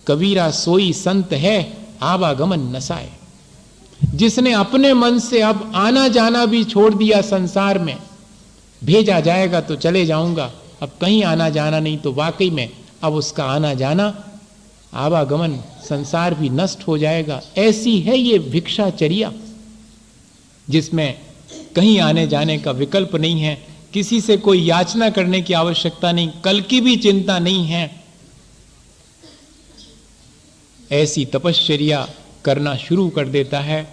कबीरा सोई संत है आवागमन नसाए। जिसने अपने मन से अब आना जाना भी छोड़ दिया संसार में, भेजा जाएगा तो चले जाऊंगा, अब कहीं आना जाना नहीं, तो वाकई में अब उसका आना जाना आवागमन संसार भी नष्ट हो जाएगा। ऐसी है ये भिक्षाचर्या जिसमें कहीं आने जाने का विकल्प नहीं है, किसी से कोई याचना करने की आवश्यकता नहीं, कल की भी चिंता नहीं है। ऐसी तपश्चर्या करना शुरू कर देता है।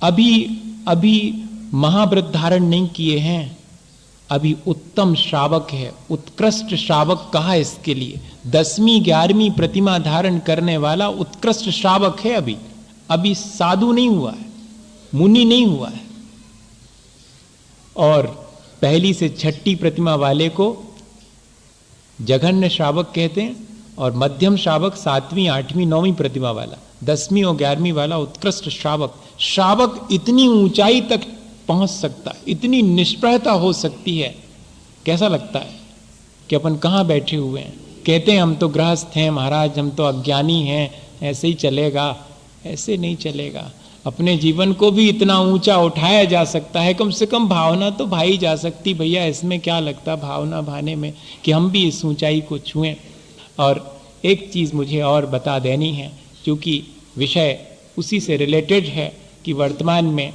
अभी महाव्रत धारण नहीं किए हैं, अभी उत्तम श्रावक है, उत्कृष्ट श्रावक कहा इसके लिए। 10वीं 11वीं प्रतिमा धारण करने वाला उत्कृष्ट श्रावक है। अभी साधु नहीं हुआ है, मुनि नहीं हुआ है। और पहली से 6ठी प्रतिमा वाले को जघन्य श्रावक कहते हैं, और मध्यम श्रावक 7वीं 8वीं 9वीं प्रतिमा वाला, 10वीं और 11वीं वाला उत्कृष्ट श्रावक। श्रावक इतनी ऊंचाई तक पहुंच सकता है, इतनी निष्प्रहता हो सकती है। कैसा लगता है कि अपन कहाँ बैठे हुए हैं, कहते हैं हम तो गृहस्थ हैं महाराज, हम तो अज्ञानी हैं, ऐसे ही चलेगा। ऐसे नहीं चलेगा। अपने जीवन को भी इतना ऊंचा उठाया जा सकता है, कम से कम भावना तो भाई जा सकती। भैया इसमें क्या लगता भावना भाने में कि हम भी इस ऊंचाई को छुएं। और एक चीज़ मुझे और बता देनी है, क्योंकि विषय उसी से रिलेटेड है कि वर्तमान में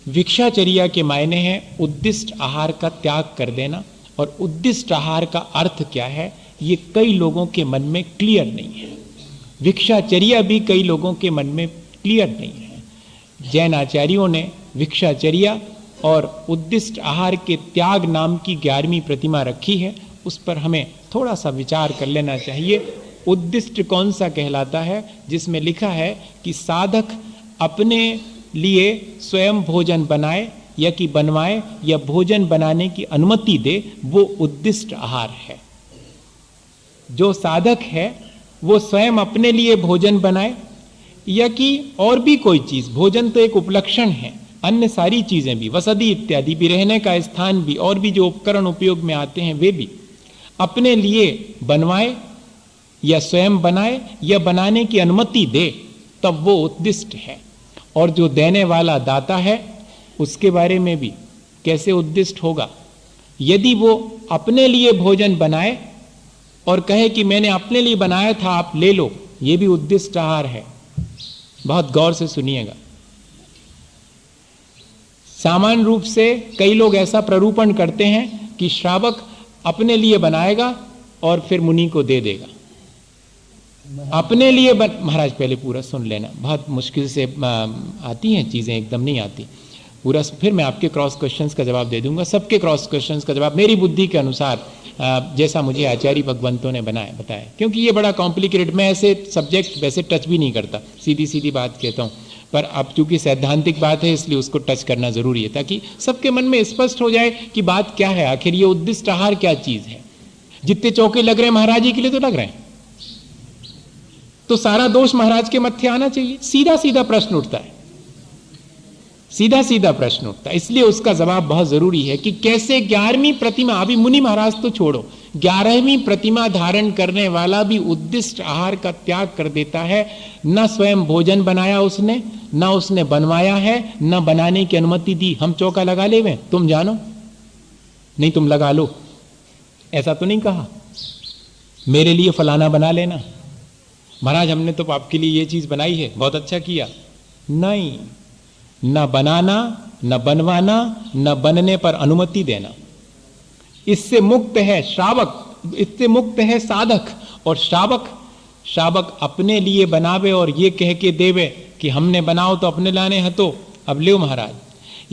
भिक्षाचर्या के मायने हैं उद्दिष्ट आहार का त्याग कर देना। और उद्दिष्ट आहार का अर्थ क्या है ये कई लोगों के मन में क्लियर नहीं है। भिक्षाचर्या भी कई लोगों के मन में क्लियर नहीं है। जैन आचार्यों ने भिक्षाचर्या और उद्दिष्ट आहार के त्याग नाम की 11वीं प्रतिमा रखी है, उस पर हमें थोड़ा सा विचार कर लेना चाहिए। उद्दिष्ट कौन सा कहलाता है? जिसमें लिखा है कि साधक अपने लिए स्वयं भोजन बनाए या कि बनवाए या भोजन बनाने की अनुमति दे, वो उद्दिष्ट आहार है। जो साधक है वो स्वयं अपने लिए भोजन बनाए या कि और भी कोई चीज, भोजन तो एक उपलक्षण है, अन्य सारी चीजें भी, वसति इत्यादि भी, रहने का स्थान भी, और भी जो उपकरण उपयोग में आते हैं वे भी, अपने लिए बनवाए या स्वयं बनाए या बनाने की अनुमति दे, तब वो उद्दिष्ट है। और जो देने वाला दाता है उसके बारे में भी कैसे उद्दिष्ट होगा? यदि वो अपने लिए भोजन बनाए और कहे कि मैंने अपने लिए बनाया था, आप ले लो, ये भी उद्दिष्ट आहार है। बहुत गौर से सुनिएगा। सामान्य रूप से कई लोग ऐसा प्ररूपण करते हैं कि श्रावक अपने लिए बनाएगा और फिर मुनि को दे देगा। अपने लिए महाराज पहले पूरा सुन लेना, बहुत मुश्किल से आती हैं चीजें, एकदम नहीं आती पूरा। फिर मैं आपके क्रॉस क्वेश्चंस का जवाब दे दूंगा, सबके क्रॉस क्वेश्चंस का जवाब मेरी बुद्धि के अनुसार, जैसा मुझे आचार्य भगवंतों ने बताया, क्योंकि ये बड़ा कॉम्प्लिकेटेड, मैं ऐसे सब्जेक्ट वैसे टच भी नहीं करता, सीधी सीधी बात कहता हूँ, पर अब चूंकि सैद्धांतिक बात है इसलिए उसको टच करना जरूरी है, ताकि सबके मन में स्पष्ट हो जाए कि बात क्या है, आखिर ये उद्दिष्ट आहार क्या चीज है। जितने चौके लग रहे हैं महाराज जी के लिए तो लग रहे हैं, तो सारा दोष महाराज के मत्थे आना चाहिए। सीधा सीधा प्रश्न उठता है, सीधा सीधा प्रश्न उठता है, इसलिए उसका जवाब बहुत जरूरी है कि कैसे 11वीं प्रतिमा, अभी मुनि महाराज तो छोड़ो, 11वीं प्रतिमा धारण करने वाला भी उद्दिष्ट आहार का त्याग कर देता है। न स्वयं भोजन बनाया उसने, न उसने बनवाया है, न बनाने की अनुमति दी। हम चौका लगा ले में, तुम जानो, नहीं तुम लगा लो, ऐसा तो नहीं कहा मेरे लिए फलाना बना लेना, महाराज हमने तो आपके लिए ये चीज बनाई है, बहुत अच्छा किया। नहीं, न बनाना, न बनवाना, न बनने पर अनुमति देना, इससे मुक्त है श्रावक, इससे मुक्त है साधक। और श्रावक अपने लिए बनावे और ये कह के देवे कि हमने बनाओ तो अपने लाने हतो, अब ले महाराज,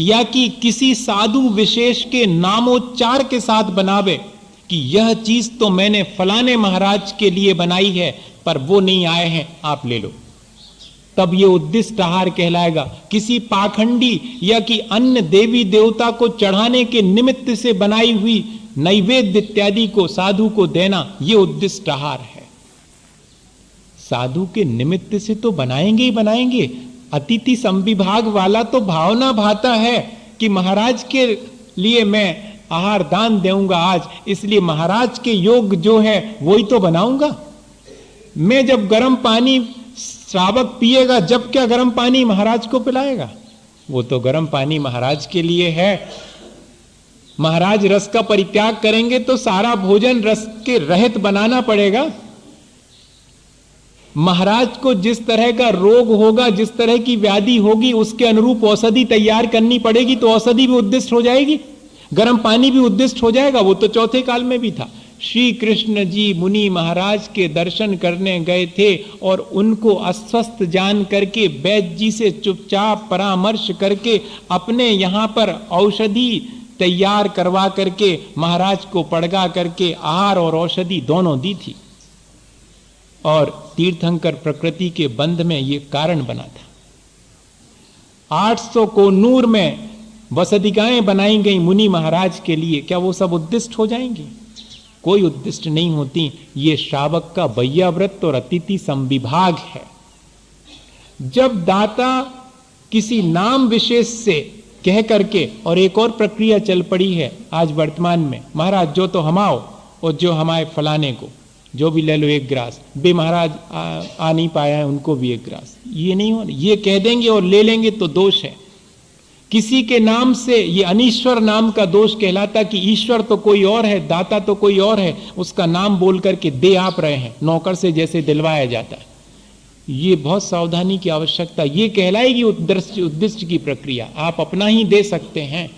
या कि किसी साधु विशेष के नामोच्चार के साथ बनावे कि यह चीज तो मैंने फलाने महाराज के लिए बनाई है पर वो नहीं आए हैं, आप ले लो, तब ये उद्दिष्ट आहार कहलाएगा। किसी पाखंडी या कि अन्य देवी देवता को चढ़ाने के निमित्त से बनाई हुई नैवेद्य इत्यादि को साधु को देना, ये उद्दिष्ट आहार है। साधु के निमित्त से तो बनाएंगे ही बनाएंगे, अतिथि संविभाग वाला तो भावना भाता है कि महाराज के लिए मैं आहार दान देऊंगा आज, इसलिए महाराज के योग जो है वही तो बनाऊंगा। मैं जब गर्म पानी श्रावक पिएगा, जब क्या गर्म पानी महाराज को पिलाएगा? वो तो गर्म पानी महाराज के लिए है। महाराज रस का परित्याग करेंगे तो सारा भोजन रस के रहित बनाना पड़ेगा। महाराज को जिस तरह का रोग होगा, जिस तरह की व्याधि होगी, उसके अनुरूप औषधि तैयार करनी पड़ेगी, तो औषधि भी उद्दिष्ट हो जाएगी, गर्म पानी भी उद्दिष्ट हो जाएगा। वो तो चौथे काल में भी था। श्री कृष्ण जी मुनि महाराज के दर्शन करने गए थे और उनको अस्वस्थ जान करके वैद्य जी से चुपचाप परामर्श करके अपने यहां पर औषधि तैयार करवा करके महाराज को पड़गा करके आहार और औषधि दोनों दी थी। और तीर्थंकर प्रकृति के बंध में ये कारण बना था। 800 कोनूर में वसतिकाएं बनाई गई मुनि महाराज के लिए, क्या वो सब उद्दिष्ट हो जाएंगे? कोई उद्दिष्ट नहीं होती। ये श्रावक का वैयाव्रत और अतिथि संविभाग है। जब दाता किसी नाम विशेष से कह करके, और एक और प्रक्रिया चल पड़ी है आज वर्तमान में, महाराज जो तो हम आओ और जो हमारे फलाने को जो भी ले लो एक ग्रास, बे महाराज आ नहीं पाया है उनको भी एक ग्रास, ये नहीं हो, ये कह देंगे और ले लेंगे तो दोष है। किसी के नाम से, ये अनीश्वर नाम का दोष कहलाता कि ईश्वर तो कोई और है, दाता तो कोई और है, उसका नाम बोल करके दे आप रहे हैं, नौकर से जैसे दिलवाया जाता है। ये बहुत सावधानी की आवश्यकता। ये कहलाएगी उद्दिष्ट की प्रक्रिया। आप अपना ही दे सकते हैं,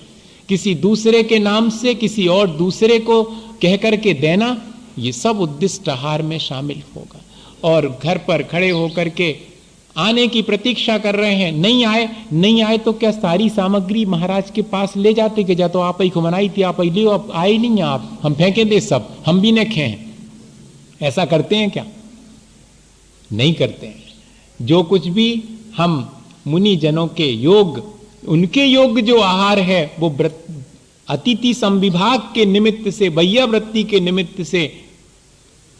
किसी दूसरे के नाम से किसी और दूसरे को कह करके देना, ये सब उद्दिष्ट आहार में शामिल होगा। और घर पर खड़े होकर के आने की प्रतीक्षा कर रहे हैं, नहीं आए तो क्या सारी सामग्री महाराज के पास ले जाते कि जा तो आप ही को बनाई थी, आप ही ले, आप आए नहीं, आप हम फेंके दे सब, हम भी न खें। ऐसा करते हैं क्या? नहीं करते हैं। जो कुछ भी हम मुनि जनों के योग, उनके योग जो आहार है वो अतिथि संविभाग के निमित्त से, वैयावृत्ति के निमित्त से,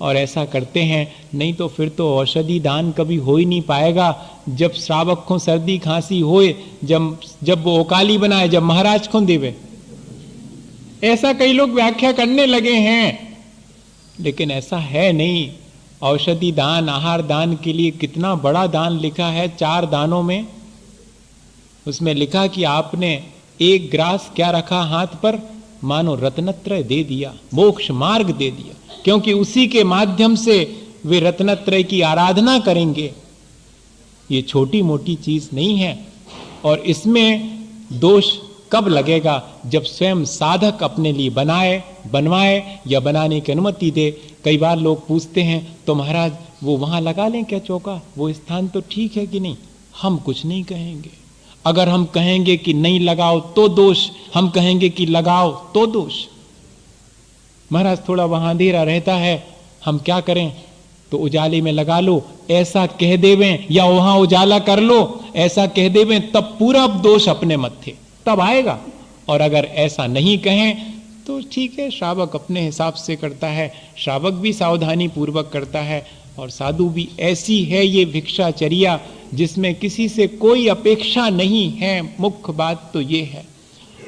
और ऐसा करते हैं। नहीं तो फिर तो औषधि दान कभी हो ही नहीं पाएगा। जब श्रावक को सर्दी खांसी होए, जब वो ओकाली बनाए, जब महाराज को देवे। ऐसा कई लोग व्याख्या करने लगे हैं लेकिन ऐसा है नहीं। औषधि दान, आहार दान के लिए कितना बड़ा दान लिखा है 4 दानों में। उसमें लिखा कि आपने एक ग्रास क्या रखा हाथ पर, मानो रत्नत्रय दे दिया, मोक्ष मार्ग दे दिया, क्योंकि उसी के माध्यम से वे रत्नत्रय की आराधना करेंगे। ये छोटी मोटी चीज नहीं है। और इसमें दोष कब लगेगा, जब स्वयं साधक अपने लिए बनवाए या बनाने की अनुमति दे। कई बार लोग पूछते हैं तो महाराज वो वहां लगा लें क्या चौका, वो स्थान तो ठीक है कि नहीं। हम कुछ नहीं कहेंगे। अगर हम कहेंगे कि नहीं लगाओ तो दोष, हम कहेंगे कि लगाओ तो दोष। महाराज थोड़ा वहां अंधेरा रहता है, हम क्या करें, तो उजाले में लगा लो, ऐसा कह देवें, या वहां उजाला कर लो, ऐसा कह देवें, तब पूरा दोष अपने मत्थे तब आएगा। और अगर ऐसा नहीं कहें तो ठीक है, श्रावक अपने हिसाब से करता है, श्रावक भी सावधानी पूर्वक करता है, और साधु भी। ऐसी है ये भिक्षाचर्या जिसमें किसी से कोई अपेक्षा नहीं है। मुख्य बात तो ये है।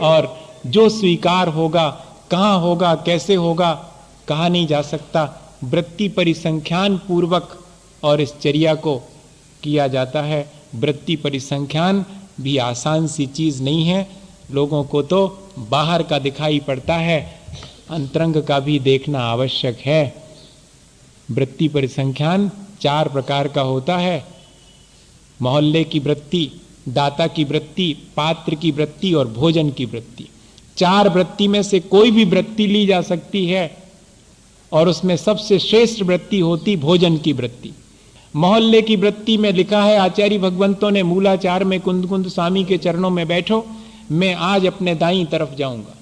और जो स्वीकार होगा, कहाँ होगा, कैसे होगा, कहा नहीं जा सकता। वृत्ति परिसंख्यान पूर्वक और इस चर्या को किया जाता है। वृत्ति परिसंख्यान भी आसान सी चीज नहीं है। लोगों को तो बाहर का दिखाई पड़ता है, अंतरंग का भी देखना आवश्यक है। वृत्ति परिसंख्यान 4 प्रकार का होता है। मोहल्ले की वृत्ति, दाता की वृत्ति, पात्र की वृत्ति और भोजन की वृत्ति। 4 वृत्ति में से कोई भी वृत्ति ली जा सकती है, और उसमें सबसे श्रेष्ठ वृत्ति होती भोजन की वृत्ति। मोहल्ले की वृत्ति में लिखा है, आचार्य भगवंतों ने मूलाचार में कुंद कुंद स्वामी के चरणों में बैठो, मैं आज अपने दाईं तरफ जाऊंगा।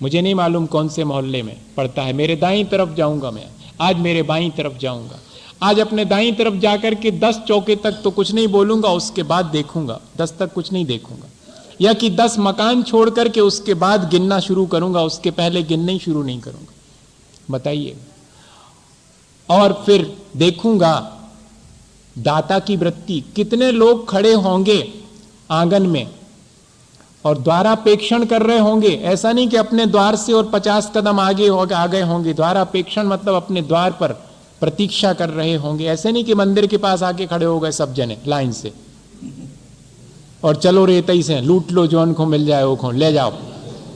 मुझे नहीं मालूम कौन से मोहल्ले में पड़ता है, मेरे दाईं तरफ जाऊंगा, मैं आज मेरे बाईं तरफ जाऊंगा। आज अपने दाईं तरफ जाकर के 10 चौके तक तो कुछ नहीं बोलूंगा, उसके बाद देखूंगा, 10 तक कुछ नहीं देखूंगा। या कि 10 मकान छोड़ करके उसके बाद गिनना शुरू करूंगा, उसके पहले गिनना ही शुरू नहीं करूंगा। बताइए। और फिर देखूंगा दाता की वृत्ति, कितने लोग खड़े होंगे आंगन में और द्वारापेक्षण कर रहे होंगे। ऐसा नहीं कि अपने द्वार से और 50 कदम आगे आ गए होंगे। द्वारापेक्षण मतलब अपने द्वार पर प्रतीक्षा कर रहे होंगे। ऐसे नहीं कि मंदिर के पास आके खड़े हो गए सब जने लाइन से और चलो रे तई से लूट लो, जौन को मिल जाए वो खो ले जाओ,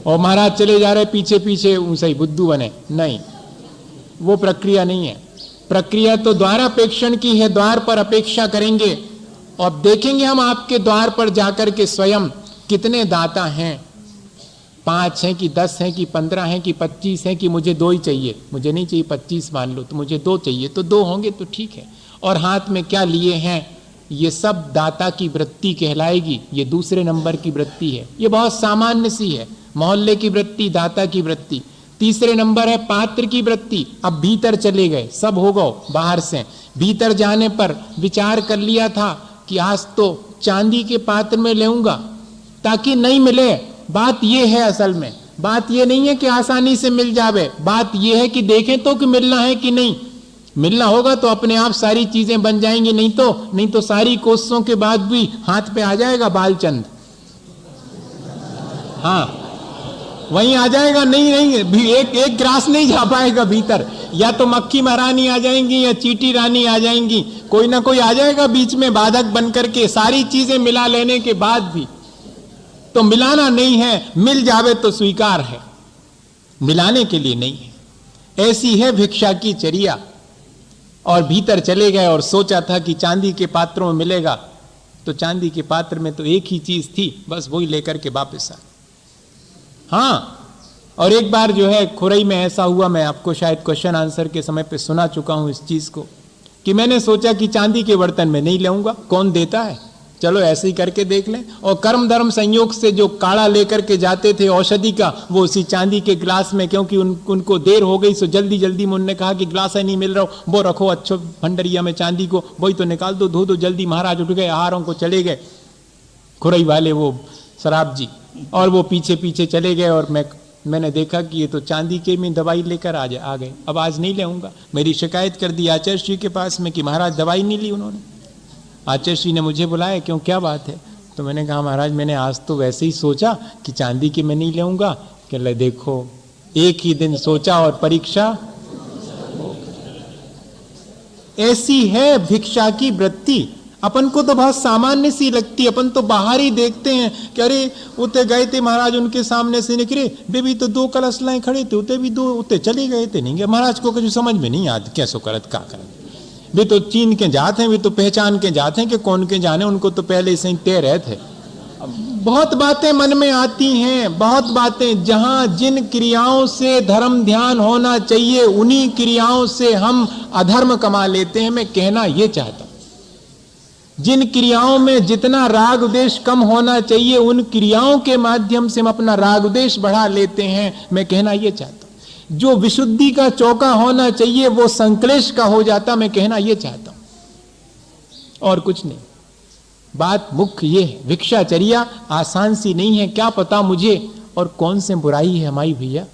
और महाराज चले जा रहे पीछे पीछे सही बुद्धू बने। नहीं, वो प्रक्रिया नहीं है। प्रक्रिया तो द्वारापेक्षण की है। द्वार पर अपेक्षा करेंगे और देखेंगे हम आपके द्वार पर जाकर के स्वयं कितने दाता हैं, 5 हैं कि 10 हैं कि 15 हैं कि 25 हैं, कि मुझे 2 ही चाहिए, मुझे नहीं चाहिए 25 मान लो, तो मुझे 2 चाहिए, तो 2 होंगे तो ठीक है। और हाथ में क्या लिए हैं, ये सब दाता की वृत्ति कहलाएगी। ये दूसरे नंबर की वृत्ति है, ये बहुत सामान्य सी है। मोहल्ले की वृत्ति, दाता की वृत्ति। तीसरे नंबर है पात्र की वृत्ति। अब भीतर चले गए, सब हो गए बाहर से। भीतर जाने पर विचार कर लिया था कि आज तो चांदी के पात्र में लेऊंगा ताकि नहीं मिले। बात ये है, असल में बात ये नहीं है कि आसानी से मिल जावे, बात ये है कि देखें तो कि मिलना है कि नहीं। मिलना होगा तो अपने आप सारी चीजें बन जाएंगी, नहीं तो सारी कोशिशों के बाद भी हाथ पे आ जाएगा बालचंद। हाँ, वहीं आ जाएगा। नहीं भी एक ग्रास नहीं जा पाएगा भीतर। या तो मक्खी महारानी आ जाएंगी या चीटी रानी आ जाएंगी, कोई ना कोई आ जाएगा बीच में बाधक बन करके। सारी चीजें मिला लेने के बाद भी तो मिलाना नहीं है, मिल जावे तो स्वीकार है, मिलाने के लिए नहीं है। ऐसी है भिक्षा की चर्या। और भीतर चले गए और सोचा था कि चांदी के पात्रों में मिलेगा, तो चांदी के पात्र में तो एक ही चीज थी, बस वही लेकर के वापस आ। हाँ, और एक बार जो है खुरई में ऐसा हुआ, मैं आपको शायद क्वेश्चन आंसर के समय पे सुना चुका हूं इस चीज को, कि मैंने सोचा कि चांदी के बर्तन में नहीं लाऊंगा, कौन देता है, चलो ऐसे ही करके देख लें। और कर्म धर्म संयोग से जो काढ़ा लेकर के जाते थे औषधि का, वो उसी चांदी के ग्लास में, क्योंकि उनको देर हो गई, सो जल्दी जल्दी में उन्होंने कहा कि ग्लास है नहीं मिल रहा, वो रखो अच्छो भंडरिया में चांदी को, वही तो निकाल दो, धो दो जल्दी। महाराज उठ गए, आहारों को चले गए खुरई वाले, वो शराब जी, और वो पीछे पीछे चले गए। और मैंने देखा कि ये तो चांदी के में दवाई लेकर आ गए। अब आज नहीं लेऊंगा। मेरी शिकायत कर दी आचार्य श्री के पास में कि महाराज दवाई नहीं ली उन्होंने। आचार्य श्री ने मुझे बुलाया, क्यों क्या बात है? तो मैंने कहा महाराज मैंने आज तो वैसे ही सोचा कि चांदी के मैं नहीं लेऊंगा। कि ले देखो, एक ही दिन सोचा और परीक्षा ऐसी है भिक्षा की वृत्ति। अपन को तो बहुत सामान्य सी लगती है, अपन तो बाहर ही देखते हैं कि अरे उते गए थे महाराज, उनके सामने से निकले, बेबी तो 2 कलश लाए खड़े थे, उते भी 2 उते चले गए थे, नहीं गए महाराज को कुछ समझ में नहीं आती कैसो करत का करत। वे तो चीन के जाते हैं, वे तो पहचान के जाते हैं कि कौन के जाने, उनको तो पहले से ही तय रहे थे। बहुत बातें मन में आती हैं, बहुत बातें। जहां जिन क्रियाओं से धर्म ध्यान होना चाहिए उन्हीं क्रियाओं से हम अधर्म कमा लेते हैं। मैं कहना यह चाहता हूं, जिन क्रियाओं में जितना राग द्वेष कम होना चाहिए उन क्रियाओं के माध्यम से हम अपना राग द्वेष बढ़ा लेते हैं। मैं कहना यह चाहता हूं, जो विशुद्धि का चौका होना चाहिए वो संक्लेश का हो जाता। मैं कहना यह चाहता हूं और कुछ नहीं। बात मुख्य ये है, भिक्षाचर्या आसान सी नहीं है। क्या पता मुझे और कौन से बुराई है हमारी भैया,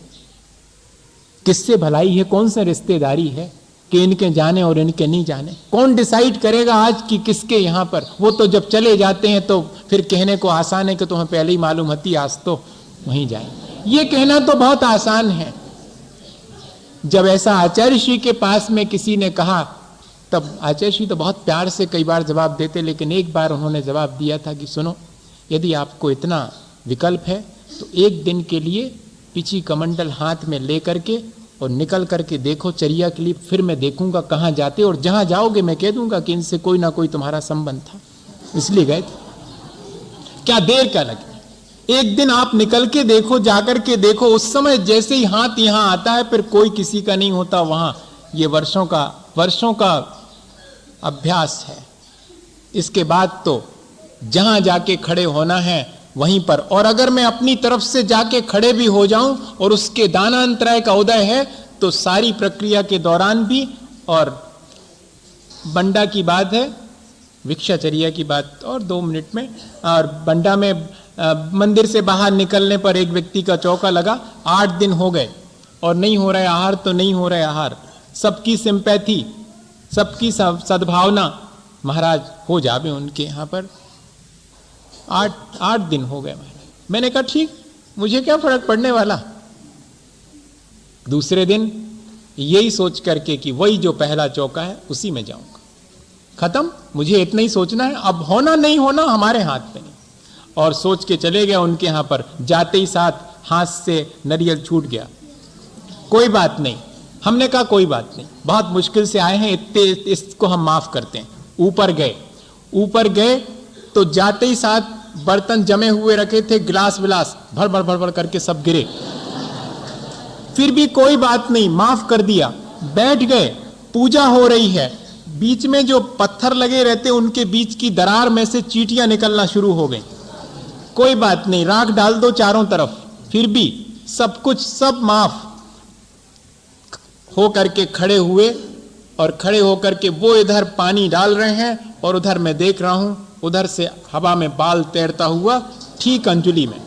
किससे भलाई है, कौन से रिश्तेदारी है कि इनके जाने और इनके नहीं जाने। कौन डिसाइड करेगा आज कि किसके यहां पर। वो तो जब चले जाते हैं तो फिर कहने को आसान है कि तुम्हें पहले ही मालूम होती, आज तो वहीं जाए। ये कहना तो बहुत आसान है। जब ऐसा आचार्य श्री के पास में किसी ने कहा, तब आचार्य श्री तो बहुत प्यार से कई बार जवाब देते, लेकिन एक बार उन्होंने जवाब दिया था कि सुनो, यदि आपको इतना विकल्प है तो एक दिन के लिए पिची कमंडल हाथ में ले करके और निकल करके देखो चर्या के लिए, फिर मैं देखूंगा कहाँ जाते, और जहाँ जाओगे मैं कह दूंगा कि इनसे कोई ना कोई तुम्हारा संबंध था, इसलिए गए थे। क्या देर का लगे, एक दिन आप निकल के देखो, जाकर के देखो। उस समय जैसे ही हाथ यहां आता है फिर कोई किसी का नहीं होता वहां। ये वर्षों का अभ्यास है। इसके बाद तो जहां जाके खड़े होना है वहीं पर। और अगर मैं अपनी तरफ से जाके खड़े भी हो जाऊं और उसके दानांतराय का उदय है तो सारी प्रक्रिया के दौरान भी, और बंडा की बात है, भिक्षाचर्या की बात और 2 मिनट में, और बंडा में मंदिर से बाहर निकलने पर एक व्यक्ति का चौका लगा, 8 दिन हो गए और नहीं हो रहा है आहार, तो नहीं हो रहा है आहार। सबकी सिंपैथी, सबकी सद्भावना, महाराज हो जावे उनके यहां पर। 8 दिन हो गए महाराज। मैंने कहा ठीक, मुझे क्या फर्क पड़ने वाला। दूसरे दिन यही सोच करके कि वही जो पहला चौका है उसी में जाऊंगा, खत्म, मुझे इतना ही सोचना है, अब होना नहीं होना हमारे हाथ में नहीं। और सोच के चले गया उनके यहां पर। जाते ही साथ हाथ से नारियल छूट गया। कोई बात नहीं, हमने कहा कोई बात नहीं, बहुत मुश्किल से आए हैं, इतने इसको हम माफ करते हैं। ऊपर गए तो जाते ही साथ बर्तन जमे हुए रखे थे, गिलास विलास भर भर करके सब गिरे। फिर भी कोई बात नहीं, माफ कर दिया। बैठ गए, पूजा हो रही है, बीच में जो पत्थर लगे रहते उनके बीच की दरार में से चींटियां निकलना शुरू हो गई। कोई बात नहीं, राख डाल दो चारों तरफ। फिर भी सब कुछ, सब माफ हो करके खड़े हुए, और खड़े होकर के वो इधर पानी डाल रहे हैं और उधर मैं देख रहा हूं, उधर से हवा में बाल तैरता हुआ ठीक अंजलि में।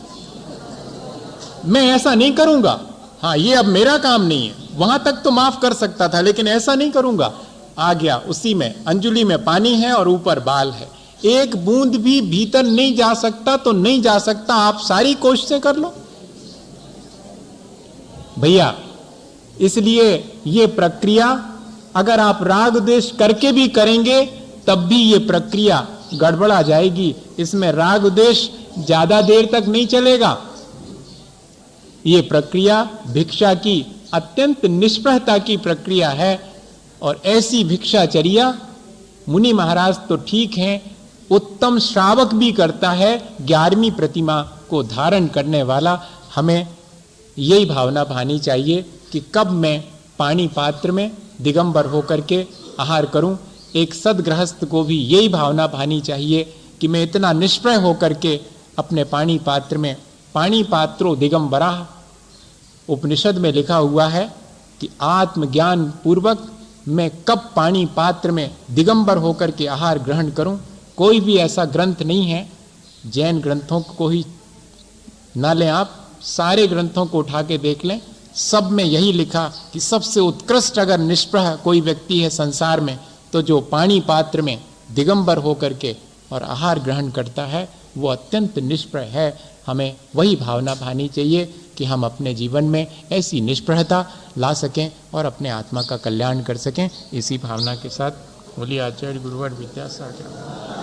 मैं ऐसा नहीं करूंगा, हाँ ये अब मेरा काम नहीं है, वहां तक तो माफ कर सकता था लेकिन ऐसा नहीं करूंगा। आ गया, उसी में अंजलि में पानी है और ऊपर बाल है, एक बूंद भी भीतर नहीं जा सकता तो नहीं जा सकता, आप सारी कोशिशें कर लो भैया। इसलिए ये प्रक्रिया अगर आप राग द्वेष करके भी करेंगे तब भी ये प्रक्रिया गड़बड़ा जाएगी। इसमें राग द्वेष ज्यादा देर तक नहीं चलेगा। ये प्रक्रिया भिक्षा की अत्यंत निष्प्रहता की प्रक्रिया है। और ऐसी भिक्षाचर्या मुनि महाराज तो ठीक हैं, उत्तम श्रावक भी करता है 11वीं प्रतिमा को धारण करने वाला। हमें यही भावना भानी चाहिए कि कब मैं पानी पात्र में दिगंबर होकर के आहार करूं। एक सदगृहस्थ को भी यही भावना भानी चाहिए कि मैं इतना निष्प्रय होकर के अपने पानी पात्र में, पानी पात्रो दिगंबरा, उपनिषद में लिखा हुआ है कि आत्मज्ञान पूर्वक मैं कब पानी पात्र में दिगंबर होकर के आहार ग्रहण करूं। कोई भी ऐसा ग्रंथ नहीं है, जैन ग्रंथों को ही ना लें आप, सारे ग्रंथों को उठा के देख लें, सब में यही लिखा कि सबसे उत्कृष्ट अगर निष्प्रह कोई व्यक्ति है संसार में तो जो पानी पात्र में दिगंबर होकर के और आहार ग्रहण करता है वो अत्यंत निष्प्रह है। हमें वही भावना भानी चाहिए कि हम अपने जीवन में ऐसी निष्प्रहता ला सकें और अपने आत्मा का कल्याण कर सकें। इसी भावना के साथ बोलिए आचार्य गुरुवर विद्यासागर।